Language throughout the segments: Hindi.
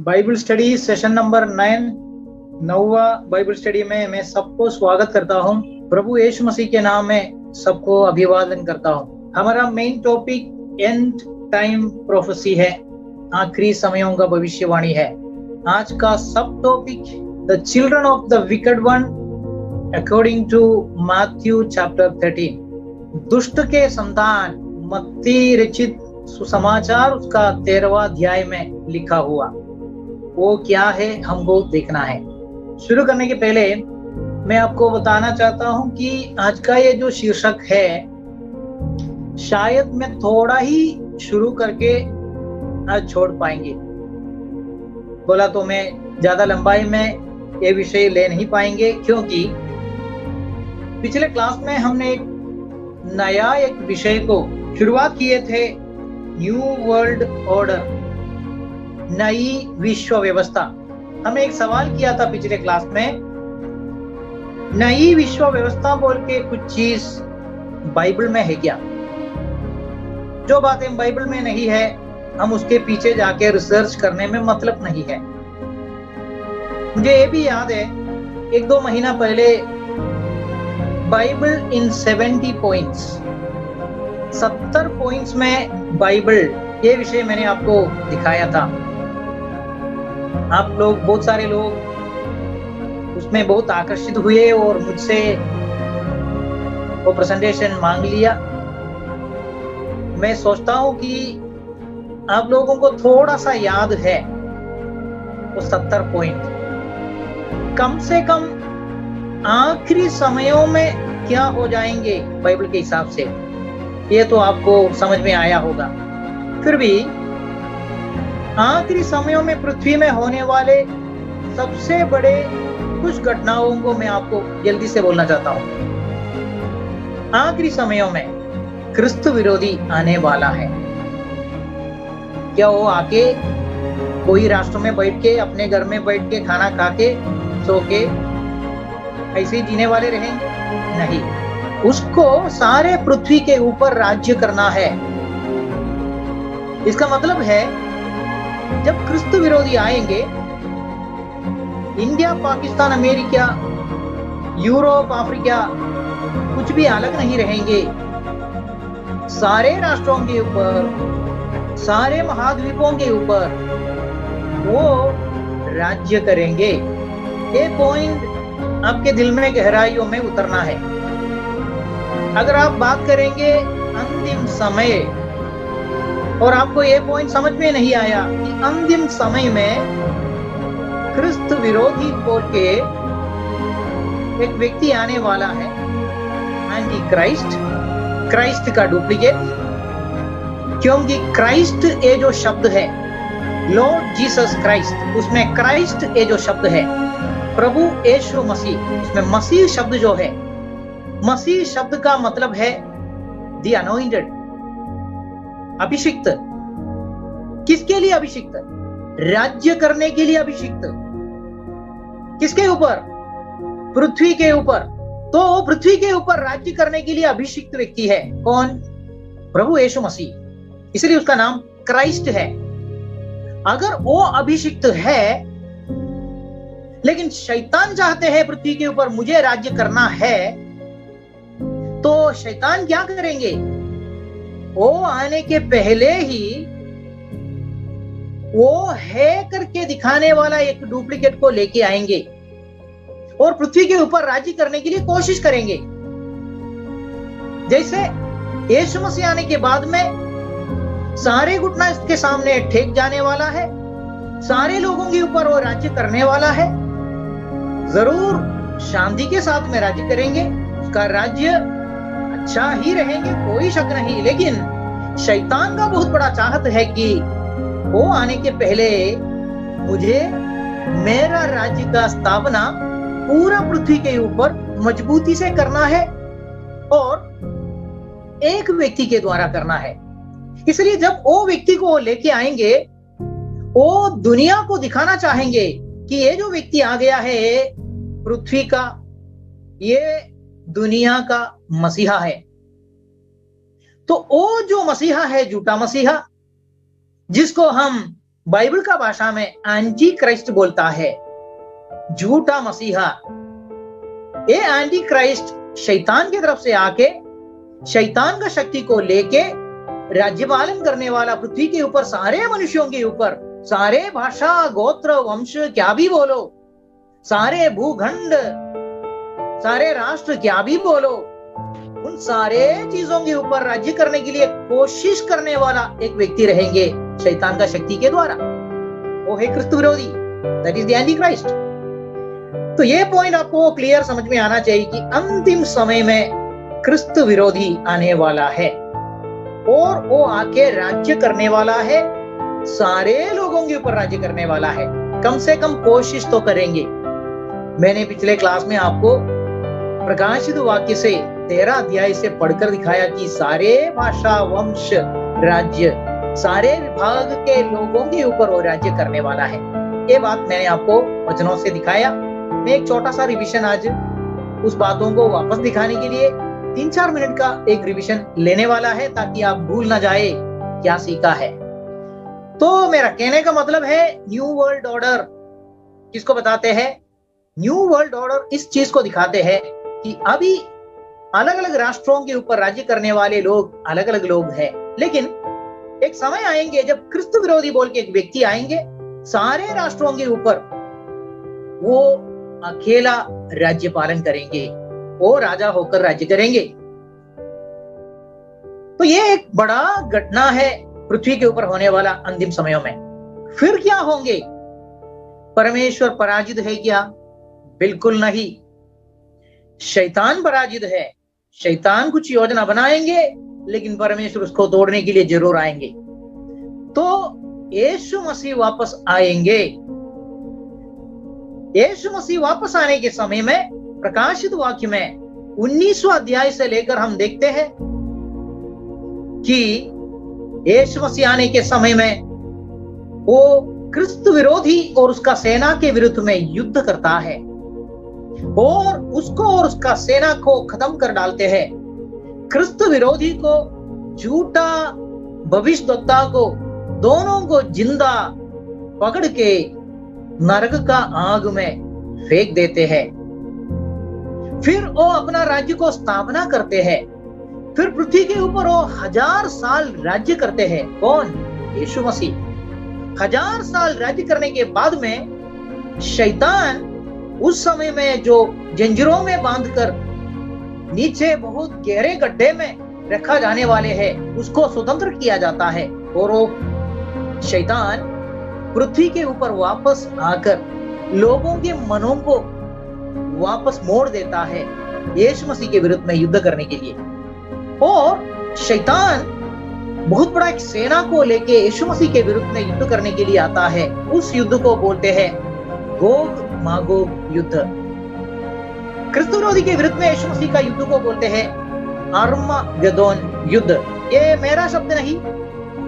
Bible study session number 9 Bible study में मैं सबको स्वागत करता हूं। प्रभु यीशु मसीह के नाम में सबको अभिवादन करता हूं। हमारा main topic end time prophecy है, आखिरी समयों का भविष्यवाणी है। आज का सब topic the children of the wicked one according to Matthew chapter 13। दुष्ट के संतान मत्ती रचित सुसमाचार उसका 13वां अध्याय में लिखा हुआ, वो क्या है हमको देखना है। शुरू करने के पहले मैं आपको बताना चाहता हूं कि आज का ये जो शीर्षक है, शायद मैं थोड़ा ही शुरू करके आज छोड़ पाएंगे। बोला तो मैं ज्यादा लंबाई में ये विषय ले नहीं पाएंगे, क्योंकि पिछले क्लास में हमने एक विषय को शुरुआत किए थे, न्यू वर्ल्ड ऑर्डर, नई विश्व व्यवस्था। हमने एक सवाल किया था पिछले क्लास में, नई विश्व व्यवस्था बोल के कुछ चीज बाइबल में है क्या? जो बातें बाइबल में नहीं है, हम उसके पीछे जाके रिसर्च करने में मतलब नहीं है। मुझे ये भी याद है, 1-2 महीना पहले बाइबल इन 70 पॉइंट्स, 70 पॉइंट्स में बाइबल, ये विषय मैंने आपको दिखाया था। आप लोग, बहुत सारे लोग उसमें बहुत आकर्षित हुए और मुझसे वो प्रेजेंटेशन मांग लिया। मैं सोचता हूं कि आप लोगों को थोड़ा सा याद है वो 70 पॉइंट। कम से कम आखिरी समयों में क्या हो जाएंगे बाइबल के हिसाब से, ये तो आपको समझ में आया होगा। फिर भी आखिरी समयों में पृथ्वी में होने वाले सबसे बड़े कुछ घटनाओं को मैं आपको जल्दी से बोलना चाहता हूं। आखिरी समयों में क्रिस्त विरोधी आने वाला है। क्या वो आके कोई राष्ट्र में बैठ के, अपने घर में बैठ के खाना खा के सो के ऐसे ही जीने वाले रहेंगे? नहीं, उसको सारे पृथ्वी के ऊपर राज्य करना है। इसका मतलब है, जब क्रिस्त विरोधी आएंगे, India, Pakistan, America, Europe, Africa कुछ भी अलग नहीं रहेंगे। सारे राष्ट्रों के ऊपर, सारे महाद्वीपों के ऊपर वो राज्य करेंगे। ये पॉइंट आपके दिल में गहराइयों में उतरना है। अगर आप बात करेंगे अंतिम समय और आपको ये पॉइंट समझ में नहीं आया कि अंतिम समय में क्रिस्त विरोधी बोल के एक व्यक्ति आने वाला है, एंटी क्राइस्ट, क्राइस्ट का डुप्लीकेट। क्योंकि क्राइस्ट ये जो शब्द है, लॉर्ड जीसस क्राइस्ट, उसमें क्राइस्ट ये जो शब्द है, प्रभु यीशु मसीह, उसमें मसीह शब्द जो है, मसीह शब्द का मतलब है द अनॉइंटेड, अभिषिक्त। किसके लिए अभिषिक्त? राज्य करने के लिए अभिषिक्त। किसके ऊपर? पृथ्वी के ऊपर। तो पृथ्वी के ऊपर राज्य करने के लिए अभिषिक्त व्यक्ति है कौन? प्रभु यीशु मसीह। इसलिए उसका नाम क्राइस्ट है। अगर वो अभिषिक्त है, लेकिन शैतान चाहते हैं पृथ्वी के ऊपर मुझे राज्य करना है, तो शैतान क्या करेंगे? वो आने के पहले ही वो है करके दिखाने वाला एक डुप्लीकेट को लेके आएंगे और पृथ्वी के ऊपर राज्य करने के लिए कोशिश करेंगे। जैसे यीशु मसीह आने के बाद में सारे घुटना इसके सामने टेक जाने वाला है, सारे लोगों के ऊपर वो राज्य करने वाला है। जरूर शांति के साथ में राज्य करेंगे, उसका राज्य अच्छा ही रहेंगे, कोई शक नहीं। लेकिन शैतान का बहुत बड़ा चाहत है कि वो आने के पहले मुझे मेरा राज्य का स्थापना पूरा पृथ्वी के ऊपर मजबूती से करना है और एक व्यक्ति के द्वारा करना है। इसलिए जब वो व्यक्ति को लेके आएंगे, वो दुनिया को दिखाना चाहेंगे कि ये जो व्यक्ति आ गया है पृथ्वी का, ये दुनिया का मसीहा है। तो वो जो मसीहा है, झूठा मसीहा, जिसको हम बाइबल का भाषा में एंटी क्राइस्ट बोलता है, झूठा मसीहा। ये एंटी क्राइस्ट शैतान की तरफ से आके शैतान का शक्ति को लेके राज्यपालन करने वाला पृथ्वी के ऊपर, सारे मनुष्यों के ऊपर, सारे भाषा, गोत्र, वंश क्या भी बोलो, सारे भूखंड, सारे राष्ट्र क्या भी बोलो, उन सारे चीजों के ऊपर राज्य करने के लिए कोशिश करने वाला एक व्यक्ति रहेंगे शैतान का शक्ति के द्वारा। वो है क्रिस्त विरोधी, that is the anti Christ. तो ये पॉइंट आपको क्लियर समझ में आना चाहिए कि अंतिम समय में क्रिस्त विरोधी आने वाला है और वो आके राज्य करने वाला है, सारे लोगों के ऊपर राज्य करने वाला है। कम से कम कोशिश तो करेंगे। मैंने पिछले क्लास में आपको प्रकाशित वाक्य से 13 अध्याय से पढ़कर दिखाया कि सारे भाषा, वंश, राज्य, सारे विभाग के लोगों के ऊपर वो राज्य करने वाला है। ये बात मैंने आपको वचनों से दिखाया। मैं एक छोटा सा रिवीजन आज उस बातों को वापस दिखाने के लिए 3-4 मिनट का एक रिवीजन लेने वाला है, ताकि आप भूल ना जाए क्या सीखा है। तो मेरा कहने का मतलब है, न्यू वर्ल्ड ऑर्डर किसको बताते हैं? न्यू वर्ल्ड ऑर्डर इस चीज को दिखाते हैं कि अभी अलग अलग राष्ट्रों के ऊपर राज्य करने वाले लोग अलग अलग लोग हैं, लेकिन एक समय आएंगे जब क्रिस्त विरोधी बोल के एक व्यक्ति आएंगे, सारे राष्ट्रों के ऊपर वो अकेला राज्य पालन करेंगे, वो राजा होकर राज्य करेंगे। तो ये एक बड़ा घटना है पृथ्वी के ऊपर होने वाला अंतिम समयों में। फिर क्या होंगे? परमेश्वर पराजित है क्या? बिल्कुल नहीं। शैतान पराजित है। शैतान कुछ योजना बनाएंगे, लेकिन परमेश्वर उसको तोड़ने के लिए जरूर आएंगे। तो यीशु मसीह वापस आएंगे। यीशु मसीह वापस आने के समय में प्रकाशित वाक्य में 19वां अध्याय से लेकर हम देखते हैं कि यीशु मसीह आने के समय में वो क्रिस्त विरोधी और उसका सेना के विरुद्ध में युद्ध करता है और उसको और उसका सेना को खत्म कर डालते हैं। क्रिस्त विरोधी को, झूठा भविष्यद्वक्ता को, दोनों को जिंदा पकड़ के नरक का आग में फेंक देते हैं। फिर वो अपना राज्य को स्थापना करते हैं। फिर पृथ्वी के ऊपर वो 1000 साल राज्य करते हैं। कौन? यीशु मसीह। 1000 साल राज्य करने के बाद में शैतान उस समय में जो जंजीरों में बांधकर नीचे बहुत गहरे गड्ढे में रखा जाने वाले हैं, उसको स्वतंत्र किया जाता है और वो शैतान पृथ्वी के ऊपर वापस आकर लोगों के मनों को वापस मोड़ देता है यीशु मसीह के विरुद्ध में युद्ध करने के लिए। और शैतान बहुत बड़ा एक सेना को लेके यीशु मसीह के विरुद्ध में युद्ध करने के लिए आता है। उस युद्ध को बोलते हैं गोग मागोग युद्ध। क्रिस्त विरोधी के विरुद्ध में यीशु मसीह का युद्ध को बोलते हैं अर्मागेदोन युद्ध। ये मेरा शब्द नहीं,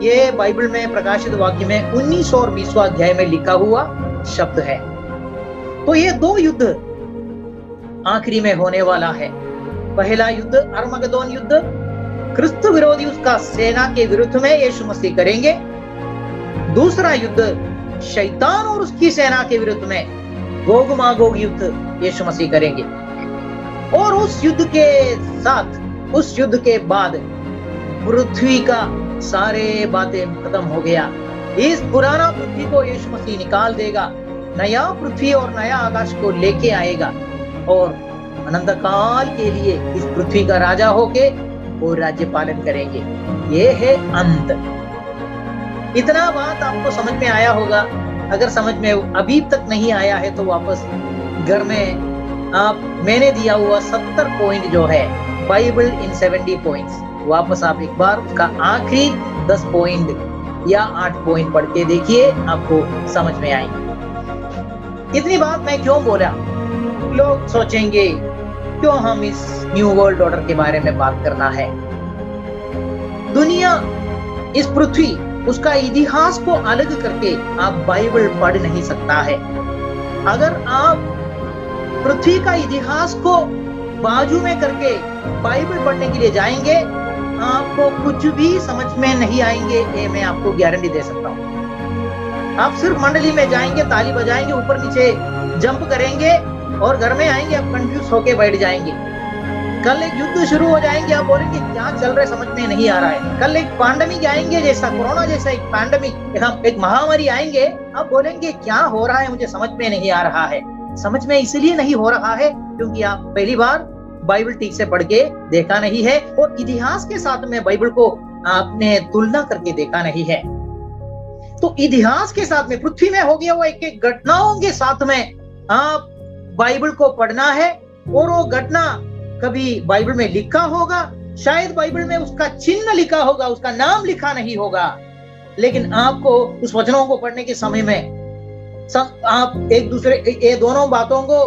ये बाइबल में प्रकाशित वाक्य में 19 और 20वां अध्याय में लिखा हुआ शब्द है। तो ये 2 युद्ध आखिरी में होने वाला है। पहला युद्ध अर्मागेदोन युद्ध, क्रिस्त विरोधी उसका सेना के विरुद्ध में यीशु मसीह करेंगे। दूसरा युद्ध शैतान और उसकी सेना के विरुद्ध में गोग मागोग युद्ध यीशु मसीह करेंगे। और उस युद्ध के साथ, उस युद्ध के बाद पृथ्वी का सारे बातें खत्म हो गया। इस पुराना पृथ्वी को यीशु मसीह निकाल देगा, नया पृथ्वी और नया आकाश को लेके आएगा और अनंत काल के लिए इस पृथ्वी का राजा होके वो राज्य पालन करेंगे। ये है अंत। इतना बात आपको समझ में आया होगा। अगर समझ में अभी तक नहीं आया है तो वापस घर में आप मैंने दिया हुआ 70 पॉइंट जो है बाइबल इन 70 पॉइंट्स, वापस आप एक बार उसका आखिरी 10 पॉइंट या 8 पॉइंट पढ़ के देखिए, आपको समझ में आएंगे। इतनी बात मैं क्यों बोला? लोग सोचेंगे क्यों हम इस न्यू वर्ल्ड ऑर्डर के बारे में बात करना है। दुनिया, इस पृथ्वी, उसका इतिहास को अलग करके आप बाइबल पढ़ नहीं सकता है। अगर आप पृथ्वी का इतिहास को बाजू में करके बाइबल पढ़ने के लिए जाएंगे, आपको कुछ भी समझ में नहीं आएंगे। ये मैं आपको गारंटी दे सकता हूँ। आप सिर्फ मंडली में जाएंगे, ताली बजाएंगे, ऊपर नीचे जंप करेंगे और घर में आएंगे, आप कंफ्यूज होके बैठ जाएंगे। कल एक युद्ध शुरू हो जाएंगे, आप बोलेंगे क्या चल रहा है, समझ में नहीं आ रहा है। कल एक पैंडेमिक आएंगे, जैसा कोरोना जैसा एक पैंडेमिक, एक महामारी आएंगे, आप बोलेंगे क्या हो रहा है, मुझे समझ में नहीं आ रहा है। समझ में इसलिए नहीं हो रहा है क्योंकि आप पहली बार बाइबल ठीक से पढ़ के देखा नहीं है और इतिहास के साथ में बाइबल को आपने तुलना करके देखा नहीं है। तो इतिहास के साथ में, पृथ्वी में हो गया वो एक एक घटनाओं के साथ में आप बाइबल को पढ़ना है। और वो घटना कभी बाइबल में लिखा होगा, शायद बाइबल में उसका चिन्ह लिखा होगा, उसका नाम लिखा नहीं होगा, लेकिन आपको उस वचनों को पढ़ने के समय में आप एक दूसरे ये दोनों बातों को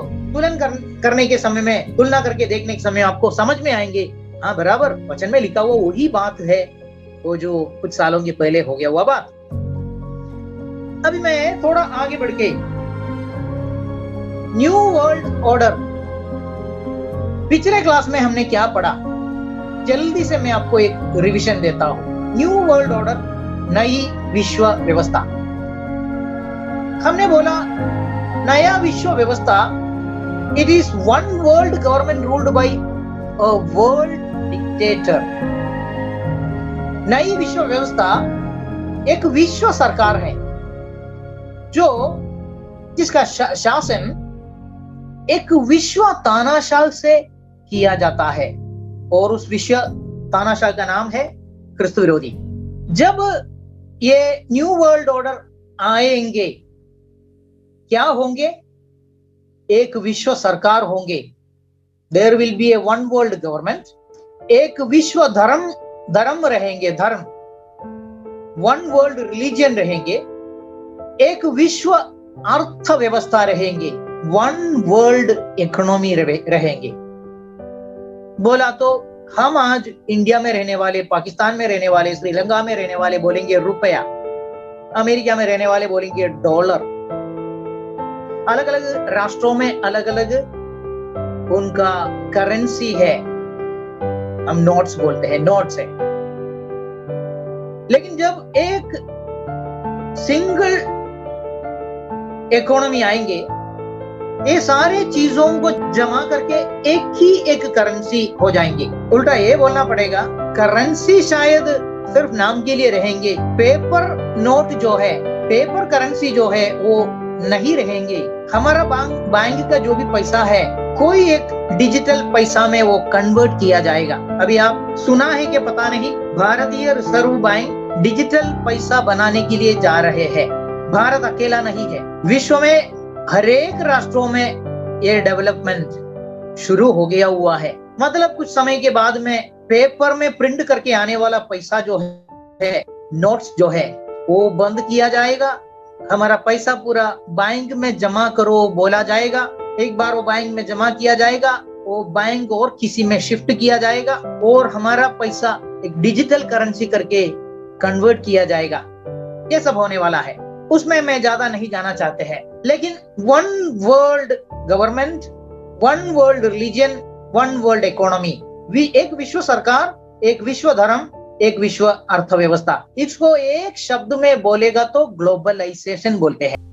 करने के समय में, तुलना करके देखने के समय आपको समझ में आएंगे, हाँ बराबर वचन में लिखा हुआ वही बात है, वो जो कुछ सालों के पहले हो गया हुआ बात। अभी मैं थोड़ा आगे बढ़ के न्यू वर्ल्ड ऑर्डर, पिछले क्लास में हमने क्या पढ़ा, जल्दी से मैं आपको एक रिवीजन देता हूं। न्यू वर्ल्ड ऑर्डर, नई विश्व व्यवस्था। हमने बोला नया विश्व व्यवस्था, it is one world government ruled by a world dictator. नई विश्व व्यवस्था एक विश्व सरकार है जो जिसका शासन एक विश्व तानाशाह से किया जाता है और उस विश्व तानाशाह का नाम है क्रिस्त विरोधी। जब ये न्यू वर्ल्ड ऑर्डर आएंगे, क्या होंगे? एक विश्व सरकार होंगे, there will be a one world government. एक विश्व धर्म रहेंगे, धर्म, वन वर्ल्ड रिलीजन रहेंगे। एक विश्व अर्थव्यवस्था रहेंगे, वन वर्ल्ड इकोनॉमी रहेंगे। बोला तो हम आज इंडिया में रहने वाले, पाकिस्तान में रहने वाले, श्रीलंका में रहने वाले बोलेंगे रुपया, अमेरिका में रहने वाले बोलेंगे डॉलर। अलग अलग राष्ट्रों में अलग अलग उनका करेंसी है, हम नोट्स बोलते हैं, नोट्स है। लेकिन जब एक सिंगल इकोनॉमी आएंगे, ये सारे चीजों को जमा करके एक करेंसी हो जाएंगे। उल्टा ये बोलना पड़ेगा, करेंसी शायद सिर्फ नाम के लिए रहेंगे, पेपर नोट जो है, पेपर करेंसी जो है वो नहीं रहेंगे। हमारा बैंक का जो भी पैसा है, कोई एक डिजिटल पैसा में वो कन्वर्ट किया जाएगा। अभी आप सुना है कि पता नहीं, भारतीय रिजर्व बैंक डिजिटल पैसा बनाने के लिए जा रहे हैं। भारत अकेला नहीं है, विश्व में हर एक राष्ट्रों में ये डेवलपमेंट शुरू हो गया हुआ है। मतलब कुछ समय के बाद में पेपर में प्रिंट करके आने वाला पैसा जो है, नोट्स जो है, वो बंद किया जाएगा। हमारा पैसा पूरा बैंक में जमा करो बोला जाएगा। एक बार वो बैंक में जमा किया जाएगा, वो बैंक और किसी में शिफ्ट किया जाएगा और हमारा पैसा एक डिजिटल करेंसी करके कन्वर्ट किया जाएगा। ये सब होने वाला है, उसमें मैं ज्यादा नहीं जाना चाहते हैं। लेकिन one world government, one world religion, one world economy, एक विश्व सरकार, एक विश्व धर्म, एक विश्व अर्थव्यवस्था। इसको एक शब्द में बोलेगा तो ग्लोबलाइजेशन बोलते हैं।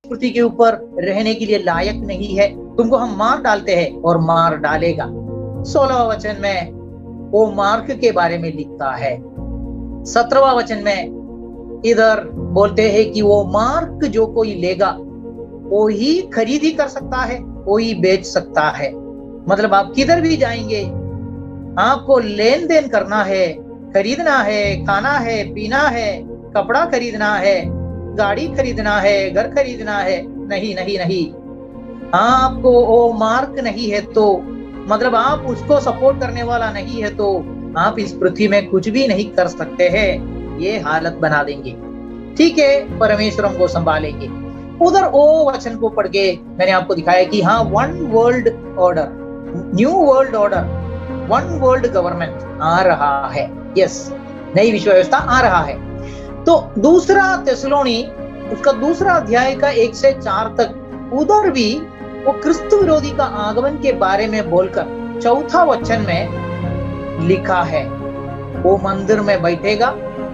पृथ्वी के ऊपर रहने के लिए लायक नहीं है, तुमको हम मार डालते हैं और मार डालेगा। 16वां वचन में वो मार्क के बारे में लिखता है। 17वां वचन में इधर बोलते हैं कि वो मार्क जो कोई लेगा वो ही खरीद ही कर सकता है, वो ही बेच सकता है। मतलब आप किधर भी जाएंगे, आपको लेन देन करना है, खरीदना है, खाना है, पीना है, कपड़ा खरीदना है, गाड़ी खरीदना है, घर खरीदना है, नहीं नहीं नहीं, आपको वो मार्क नहीं है तो, मतलब आप उसको सपोर्ट करने वाला नहीं है तो आप इस पृथ्वी में कुछ भी नहीं कर सकते हैं। ये हालत बना देंगे। ठीक है, परमेश्वर हमको संभालेंगे। उधर वो वचन को पढ़ के मैंने आपको दिखाया कि हाँ, one world order, new world order, one world government आ रहा है। यस, नई विश्व व्यवस्था आ रहा है। तो दूसरा थिस्सलुनी उसका दूसरा अध्याय का 1 से 4 तक उधर भी वो क्रिस्तु विरोधी का आगमन के बारे में बोलकर 4था वचन में लिखा है, वो मंदिर में बैठेगा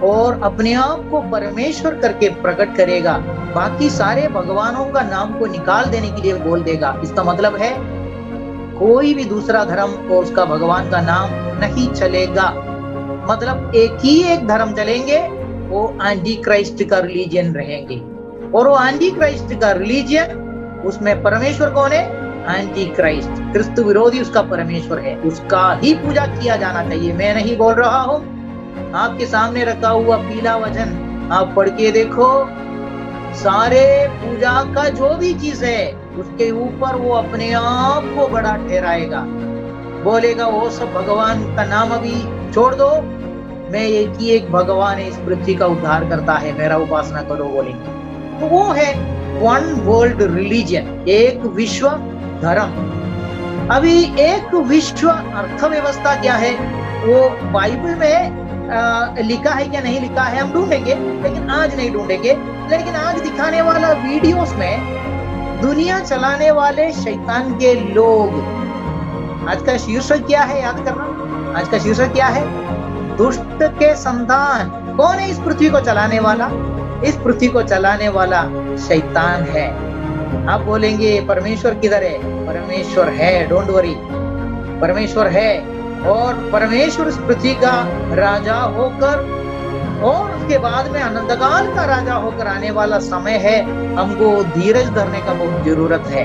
और अपने आप को परमेश्वर करके प्रकट करेगा, बाकी सारे भगवानों का नाम को निकाल देने के लिए बोल देगा। इसका मतलब है कोई भी दूसरा धर्म और उसका भगवान का नाम नहीं चलेगा। मतलब एक ही एक धर्म चलेंगे, वो एंटी क्राइस्ट का रिलीजन रहेंगे। और वो एंटी क्राइस्ट का रिलीजन, उसमें परमेश्वर कौन है? एंटी क्राइस्ट, क्रिस्तु विरोधी उसका परमेश्वर है, उसका ही पूजा किया जाना चाहिए। मैं नहीं बोल रहा हूं, आपके सामने रखा हुआ पीला वचन आप पढ़ के देखो। सारे पूजा का जो भी चीज है उसके ऊपर वो अपने आप को बड़ा ठहराएगा, बोलेगा वो सब भगवान का नाम अभी छोड़ दो, मैं एक ही एक भगवान है, इस पृथ्वी का उद्धार करता है, मेरा उपासना करो बोलेंगे। तो वो है वन वर्ल्ड रिलीजन, एक विश्व धर्म। अभी एक विश्व अर्थव्यवस्था क्या है वो बाइबल में लिखा है क्या नहीं लिखा है हम ढूंढेंगे, लेकिन आज नहीं ढूंढेंगे। लेकिन आज दिखाने वाला वीडियोस में दुनिया चलाने वाले शैतान के लोग, आज का शीर्षक क्या है याद करना, आज का शीर्षक क्या है? दुष्ट के संतान। कौन है इस पृथ्वी को चलाने वाला? इस पृथ्वी को चलाने वाला शैतान है। आप बोलेंगे परमेश्वर किधर है? परमेश्वर है, डोंट वरी, परमेश्वर है। और परमेश्वर इस पृथ्वी का राजा होकर और उसके बाद में अनंतकाल का राजा होकर आने वाला समय है। हमको धीरज धरने का बहुत जरूरत है।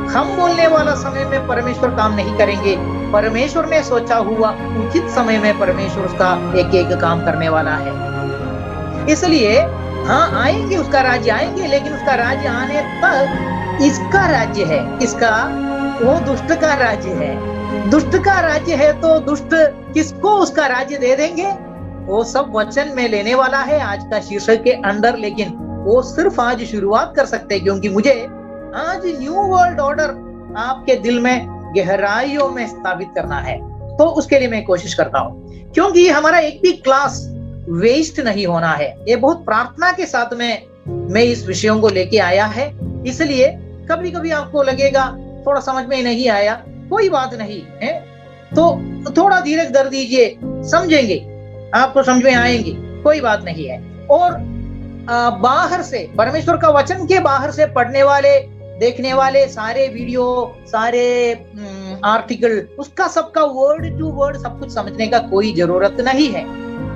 हम बोलने वाला समय में परमेश्वर काम नहीं करेंगे, परमेश्वर ने सोचा हुआ उचित समय में परमेश्वर उसका एक एक काम करने वाला है। इसलिए हाँ, आएंगे, उसका राज्य आएंगे, लेकिन उसका राज्य आने तक इसका राज्य है, इसका, वो दुष्ट का राज्य है। दुष्ट का राज्य है तो दुष्ट किसको उसका राज्य दे देंगे? वो सब वचन में लेने वाला है आज का शीर्षक के अंदर, लेकिन वो सिर्फ आज शुरुआत कर सकते हैं, क्योंकि मुझे आज न्यू वर्ल्ड ऑर्डर आपके दिल में गहराइयों में स्थापित करना है। तो उसके लिए मैं कोशिश करता हूँ, क्योंकि हमारा एक भी क्लास वेस्ट नहीं होना है। ये बहुत प्रार्थना के साथ में मैं इस विषयों को लेके आया है, इसलिए कभी कभी आपको लगेगा थोड़ा समझ में नहीं आया, कोई बात नहीं है, तो थोड़ा धीरज धर दीजिए, समझेंगे, आपको समझ में आएंगे, कोई बात नहीं है। और बाहर से, परमेश्वर का वचन के बाहर से पढ़ने वाले, देखने वाले सारे वीडियो, सारे आर्टिकल, उसका सबका वर्ड टू वर्ड सब कुछ समझने का कोई जरूरत नहीं है,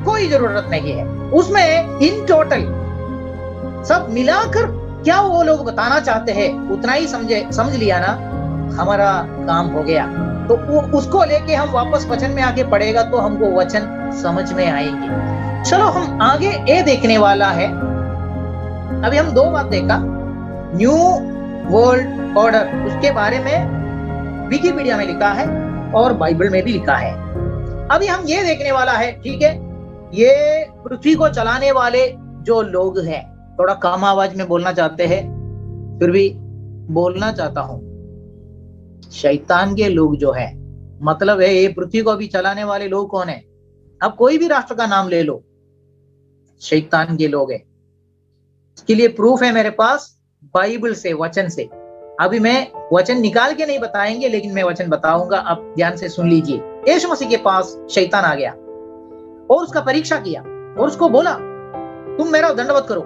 कोई जरूरत नहीं है। उसमें इन टोटल सब मिलाकर क्या वो लोग बताना चाहते हैं उतना ही समझ लिया ना, हमारा काम हो गया। तो वो उसको लेके हम वापस वचन में आके पढ़ेगा तो हमको वचन समझ में आएंगे। चलो हम आगे ये देखने वाला है। अभी हम 2 बात देखा, न्यू वर्ल्ड ऑर्डर, उसके बारे में विकिपीडिया में लिखा है और बाइबल में भी लिखा है। अभी हम ये देखने वाला है, ठीक है, ये पृथ्वी को चलाने वाले जो लोग हैं, थोड़ा कम आवाज में बोलना चाहते हैं, फिर भी बोलना चाहता हूं, शैतान के लोग जो है, मतलब है ये पृथ्वी को भी चलाने वाले लोग कौन है? अब कोई भी राष्ट्र का नाम ले लो, शैतान के लोग है। इसके लिए प्रूफ है मेरे पास, बाइबल से, वचन से। अभी मैं वचन निकाल के नहीं बताएंगे, लेकिन मैं वचन बताऊंगा, आप ध्यान से सुन लीजिए। यीशु मसीह के पास शैतान आ गया और उसका परीक्षा किया और उसको बोला तुम मेरा दंडवत करो।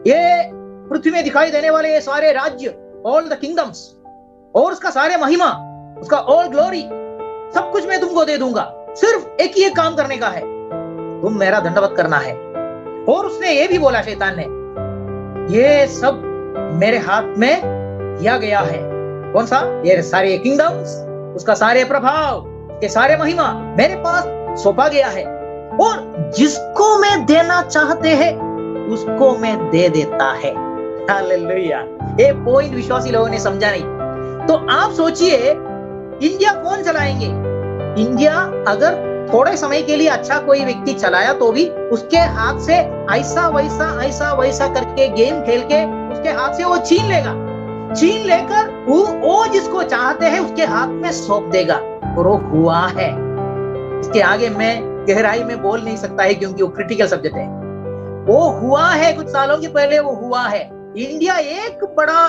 ये पृथ्वी में दिखाई देने वाले ये सारे राज्य, ऑल द किंगडम्स, और उसका सारे महिमा, उसका ऑल ग्लोरी, सब कुछ मैं तुमको दे दूंगा। सिर्फ एक ही काम करने का है, तुम मेरा दंडवत करना है। और उसने ये भी बोला, शैतान ने, ये सब मेरे हाथ में दिया गया है। कौन सा? ये सारे किंगडम्स, उसका सारे प्रभाव, के सारे महिमा मेरे पास सौंपा गया है, और जिसको मैं देना चाहते हैं उसको मैं दे देता है। हालेलुया। ये पॉइंट विश्वासी लोगों ने समझा नहीं। तो आप सोचिए, इंडिया कौन चलाएंगे? इंडिया अगर थोड़े समय के लिए अच्छा कोई व्यक्ति चलाया तो भी उसके हाथ से ऐसा वैसा करके गेम खेल के उसके हाथ से वो छीन लेगा। छीन लेकर वो जिसको चाहते हैं उसके हाथ में सौंप देगा, और वो हुआ है। इसके आगे मैं गहराई में बोल नहीं सकता है क्योंकि वो क्रिटिकल सब्जेक्ट है। वो हुआ है, कुछ सालों के पहले वो हुआ है। इंडिया एक बड़ा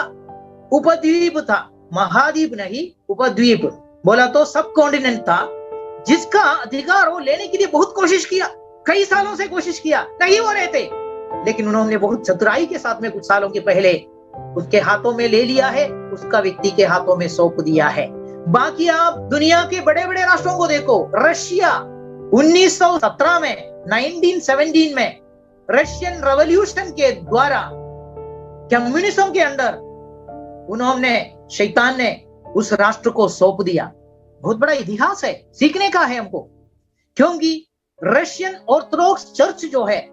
उपद्वीप था, महाद्वीप नहीं, उपद्वीप बोला तो सब कॉन्टिनेंट था, जिसका अधिकार वो लेने के लिए बहुत कोशिश किया, कई सालों से कोशिश किया, नहीं हो रहे थे, लेकिन उन्होंने बहुत चतुराई के साथ में कुछ सालों के पहले उसके हाथों में ले लिया है, उसका व्यक्ति के हाथों में सौंप दिया है। बाकी आप दुनिया के बड़े बड़े राष्ट्रों को देखो। रशिया 1917 में, 1917 में रशियन रेवोल्यूशन के द्वारा कम्युनिज्म के अंडर उन्होंने, शैतान ने उस राष्ट्र को सौंप दिया। बहुत बड़ा इतिहास है, सीखने का है हमको, क्योंकि रशियन ऑर्थोडॉक्स चर्च जो है,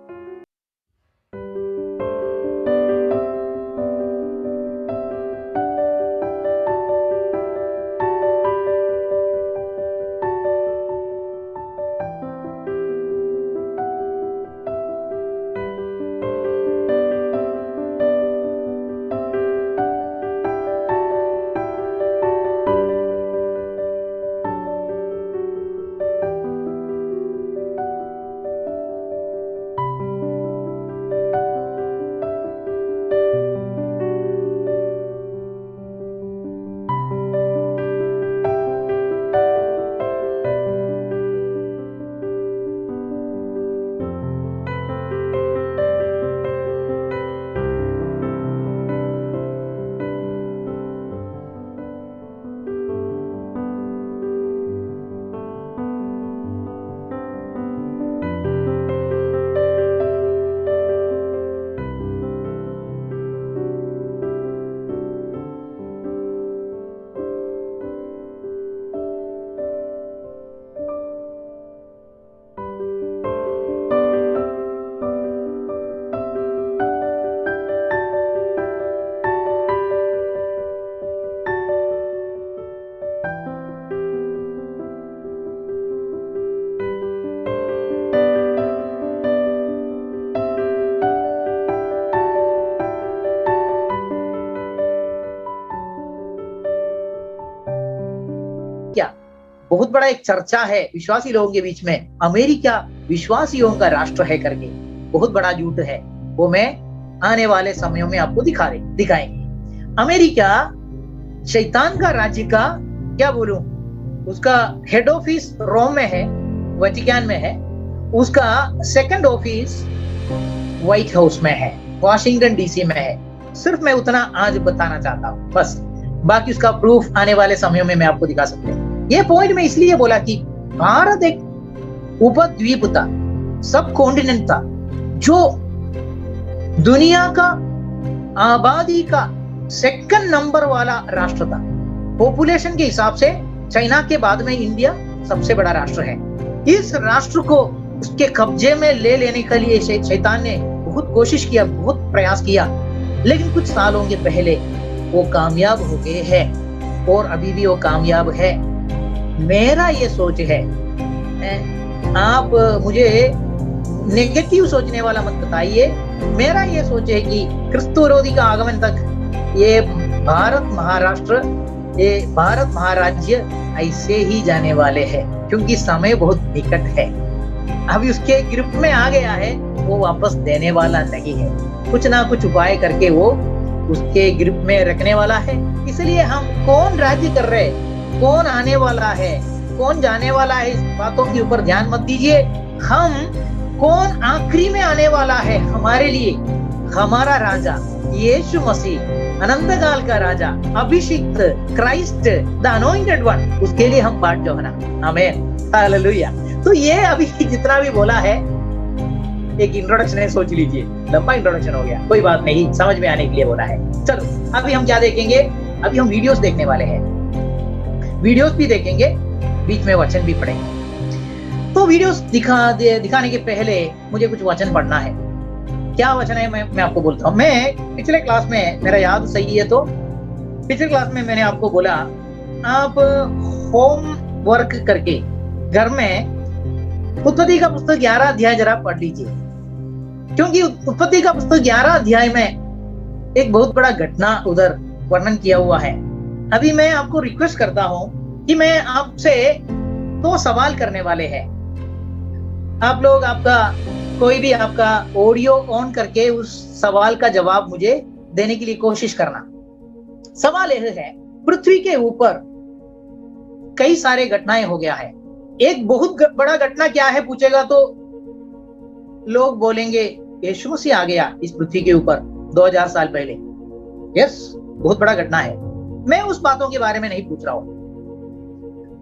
क्या बहुत बड़ा एक चर्चा है विश्वासी लोगों के बीच में, अमेरिका विश्वासियों का राष्ट्र है करके। बहुत बड़ा झूठ है, वो मैं आने वाले समयों में आपको दिखाएंगे। अमेरिका शैतान का राज्य का, क्या बोलूं, उसका हेड ऑफिस रोम में है, वेटिकन में है, उसका सेकंड ऑफिस व्हाइट हाउस में है, वॉशिंगटन डीसी में है। सिर्फ मैं उतना आज बताना चाहता हूं, बस। बाकी उसका प्रूफ आने वाले समयों में मैं आपको दिखा सकता हूं। ये पॉइंट मैं इसलिए बोला कि भारत एक उपद्वीप था, सब कॉन्टिनेंट था, जो दुनिया का आबादी का सेकंड नंबर वाला राष्ट्र था। पॉपुलेशन के हिसाब से चाइना के बाद में इंडिया सबसे बड़ा राष्ट्र है। इस राष्ट्र को उसके कब्जे में ले लेने के लिए शैतान ने बहुत कोशिश किया, बहुत प्रयास किया, लेकिन कुछ सालों के पहले वो कामयाब हो गए हैं, और अभी भी वो कामयाब है। मेरा ये सोच है, आप मुझे नेगेटिव सोचने वाला मत बताइए। मेरा ये सोच है कि क्रिस्तु विरोधी का आगमन तक ये भारत महाराष्ट्र, ये भारत महाराज्य ऐसे ही जाने वाले हैं, क्योंकि समय बहुत निकट है। अभी उसके ग्रिप में आ गया है, वो वापस देने वाला नहीं है। कुछ ना कुछ उपाय करके वो उसके ग्रिप में रखने वाला है। इसलिए हम कौन राज्य कर रहे, कौन आने वाला है, कौन जाने वाला है, इस बातों के ऊपर ध्यान मत दीजिए। हम कौन आखिरी में आने वाला है हमारे लिए, हमारा राजा यीशु मसीह, अनंत काल का राजा, अभिषिक्त, क्राइस्ट, द अनॉइंटेड वन, उसके लिए हम पाठ जो है ना, आमीन, हालेलुया। तो ये अभी जितना भी बोला है एक इंट्रोडक्शन है, सोच लीजिए, लंबा इंट्रोडक्शन हो गया, कोई बात नहीं, समझ में आने के लिए बोला है। चलो अभी हम क्या देखेंगे, अभी हम वीडियोस देखने वाले हैं, वीडियोस भी देखेंगे, बीच में वचन भी पढ़ेंगे। तो वीडियोस दिखाने के पहले मुझे कुछ वचन पढ़ना है। क्या वचन है मैं आपको बोलता हूँ। मैं पिछले क्लास में, मेरा याद सही है तो पिछले क्लास में मैंने आपको बोला आप होम वर्क करके घर में उत्पत्ति का पुस्तक 11 अध्याय जरा पढ़ लीजिए, क्योंकि उत्पत्ति का पुस्तक 11 अध्याय में एक बहुत बड़ा घटना उधर वर्णन किया हुआ है। अभी मैं आपको रिक्वेस्ट करता हूं कि मैं आपसे 2 सवाल करने वाले हैं। आप लोग आपका कोई भी आपका ऑडियो ऑन करके उस सवाल का जवाब मुझे देने के लिए कोशिश करना। सवाल यह है, पृथ्वी के ऊपर कई सारे घटनाएं हो गया है, एक बहुत बड़ा घटना क्या है पूछेगा तो लोग बोलेंगे यीशु मसीह आ गया इस पृथ्वी के ऊपर 2000 साल पहले। यस, बहुत बड़ा घटना है। मैं उस बातों के बारे में नहीं पूछ रहा हूं,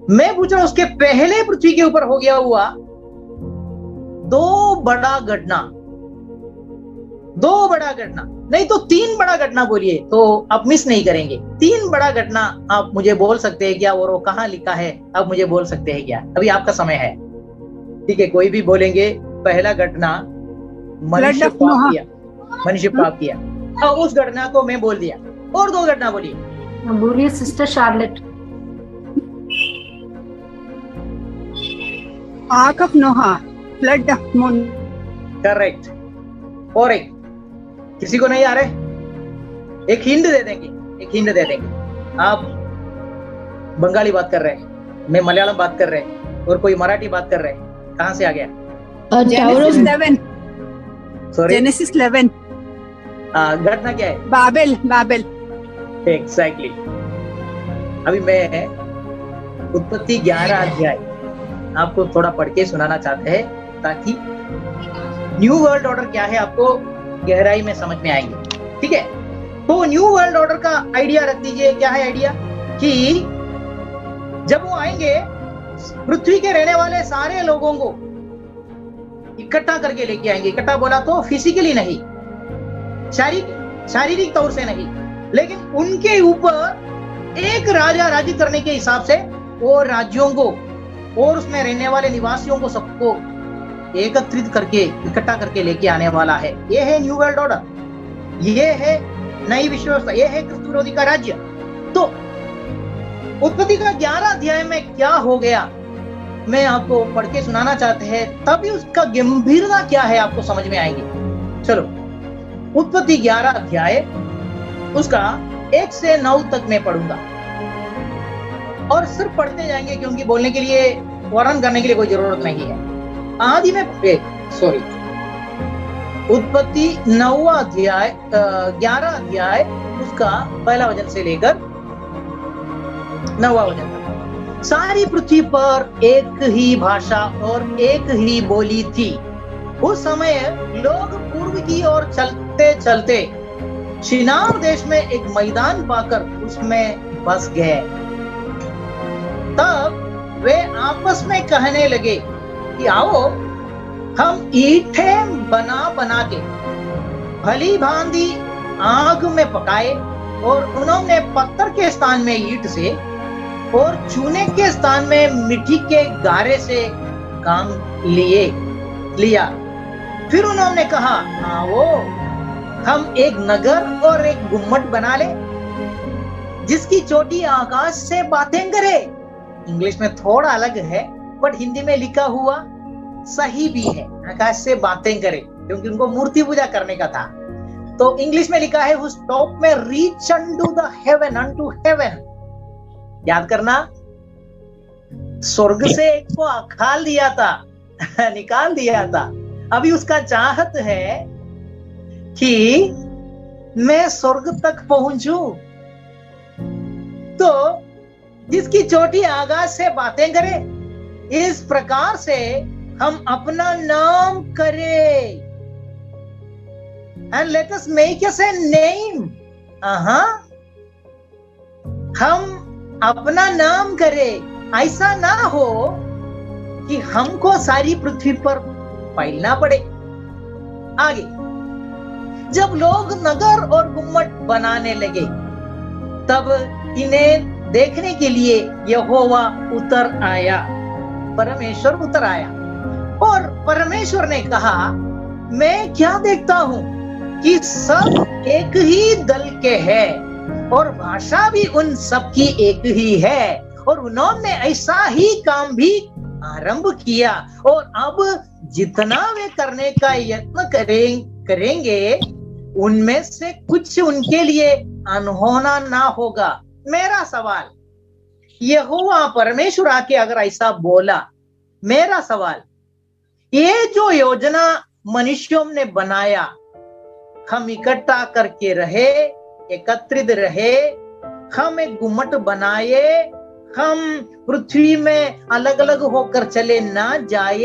मैं पूछ रहा हूं उसके पहले पृथ्वी के ऊपर हो गया हुआ 2 बड़ा घटना, 2 बड़ा घटना नहीं तो 3 बड़ा घटना बोलिए तो आप मिस नहीं करेंगे। 3 बड़ा घटना आप मुझे बोल सकते हैं क्या, और वो कहां लिखा है आप मुझे बोल सकते हैं क्या? अभी आपका समय है, ठीक है। कोई भी बोलेंगे पहला घटना मनुष्य पाप किया, मनुष्य पाप किया, और उस घटना को मैं बोल दिया। और 2 घटना बोलिए sister Charlotte. Ark of Noah, flood of moon. Correct. और एक किसी को नहीं आ रहे, एक हिंट दे देंगे, एक हिंट दे देंगे। आप बंगाली बात कर रहे हैं, मैं मलयालम बात कर रहे हैं, और कोई मराठी बात कर रहे हैं, कहां से आ गया? जेनेसिस 11। Sorry, genesis 11। घटना क्या है? Babel, Babel. एग्जैक्टली। अभी मैं उत्पत्ति 11 अध्याय आपको थोड़ा पढ़ के सुनाना चाहते हैं, ताकि न्यू वर्ल्ड ऑर्डर क्या है आपको गहराई में समझ में आएंगे, ठीक है। तो न्यू वर्ल्ड ऑर्डर का आइडिया रख दीजिए। क्या है आइडिया? कि जब वो आएंगे पृथ्वी के रहने वाले सारे लोगों को इकट्ठा करके लेके आएंगे। इकट्ठा बोला तो फिजिकली नहीं, शारीरिक तौर से नहीं, लेकिन उनके ऊपर एक राजा राज्य करने के हिसाब से वो राज्यों को और उसमें रहने वाले निवासियों को सबको एकत्रित करके इकट्ठा करके लेके आने वाला है। ये है न्यू वर्ल्ड ऑर्डर, ये है नई विश्व व्यवस्था, ये है क्रिस्त विरोधी का राज्य। तो उत्पत्ति का 11 अध्याय में क्या हो गया मैं आपको पढ़ के सुनाना चाहते हैं, तभी उसका गंभीरता क्या है आपको समझ में आएगी। चलो उत्पत्ति 11 अध्याय उसका 1 से 9 तक मैं पढ़ूंगा, और सिर्फ पढ़ते जाएंगे क्योंकि बोलने के लिए, वर्णन करने के लिए कोई जरूरत नहीं है। आदि में उत्पत्ति 9वां अध्याय 11 अध्याय उसका पहला वचन से लेकर 9वां वचन तक। सारी पृथ्वी पर एक ही भाषा और एक ही बोली थी। उस समय लोग पूर्व की ओर चलते चलते शिनार देश में एक मैदान पाकर उसमें बस गए। तब वे आपस में कहने लगे कि आओ हम ईंटें बना बना के भली भांति आग में पकाए, और उन्होंने पत्थर के स्थान में ईंट से और चूने के स्थान में मिट्टी के गारे से काम लिया। फिर उन्होंने कहा आओ हम एक नगर और एक गुम्मट बना ले जिसकी चोटी आकाश से बातें करे। इंग्लिश में थोड़ा अलग है, बट हिंदी में लिखा हुआ सही भी है, आकाश से बातें करे, क्योंकि उनको मूर्ति पूजा करने का था। तो इंग्लिश में लिखा है whose top में reach unto the heaven, unto heaven। याद करना, स्वर्ग से एक को अखाल दिया था निकाल दिया था। अभी उसका चाहत है कि मैं स्वर्ग तक पहुंचूं, तो जिसकी चोटी आकाश से बातें करे, इस प्रकार से हम अपना नाम करें। and let us make us a name. हम अपना नाम करें, ऐसा ना हो कि हमको सारी पृथ्वी पर फैलना पड़े। आगे, जब लोग नगर और गुम्मट बनाने लगे तब इन्हें देखने के लिए यहोवा उतर आया, परमेश्वर उतर आया और परमेश्वर ने कहा, मैं क्या देखता हूं कि सब एक ही दल के हैं और भाषा भी उन सब की एक ही है, और उन्होंने ऐसा ही काम भी आरंभ किया, और अब जितना वे करने का यत्न करेंगे उनमें से कुछ उनके लिए अनहोना ना होगा। मेरा सवाल, यहोवा परमेश्वर आके अगर ऐसा बोला, मेरा सवाल, ये जो योजना मनुष्यों ने बनाया, हम इकट्ठा करके रहे, एकत्रित रहे, हम एक गुम्मट बनाए, हम पृथ्वी में अलग अलग होकर चले ना जाए,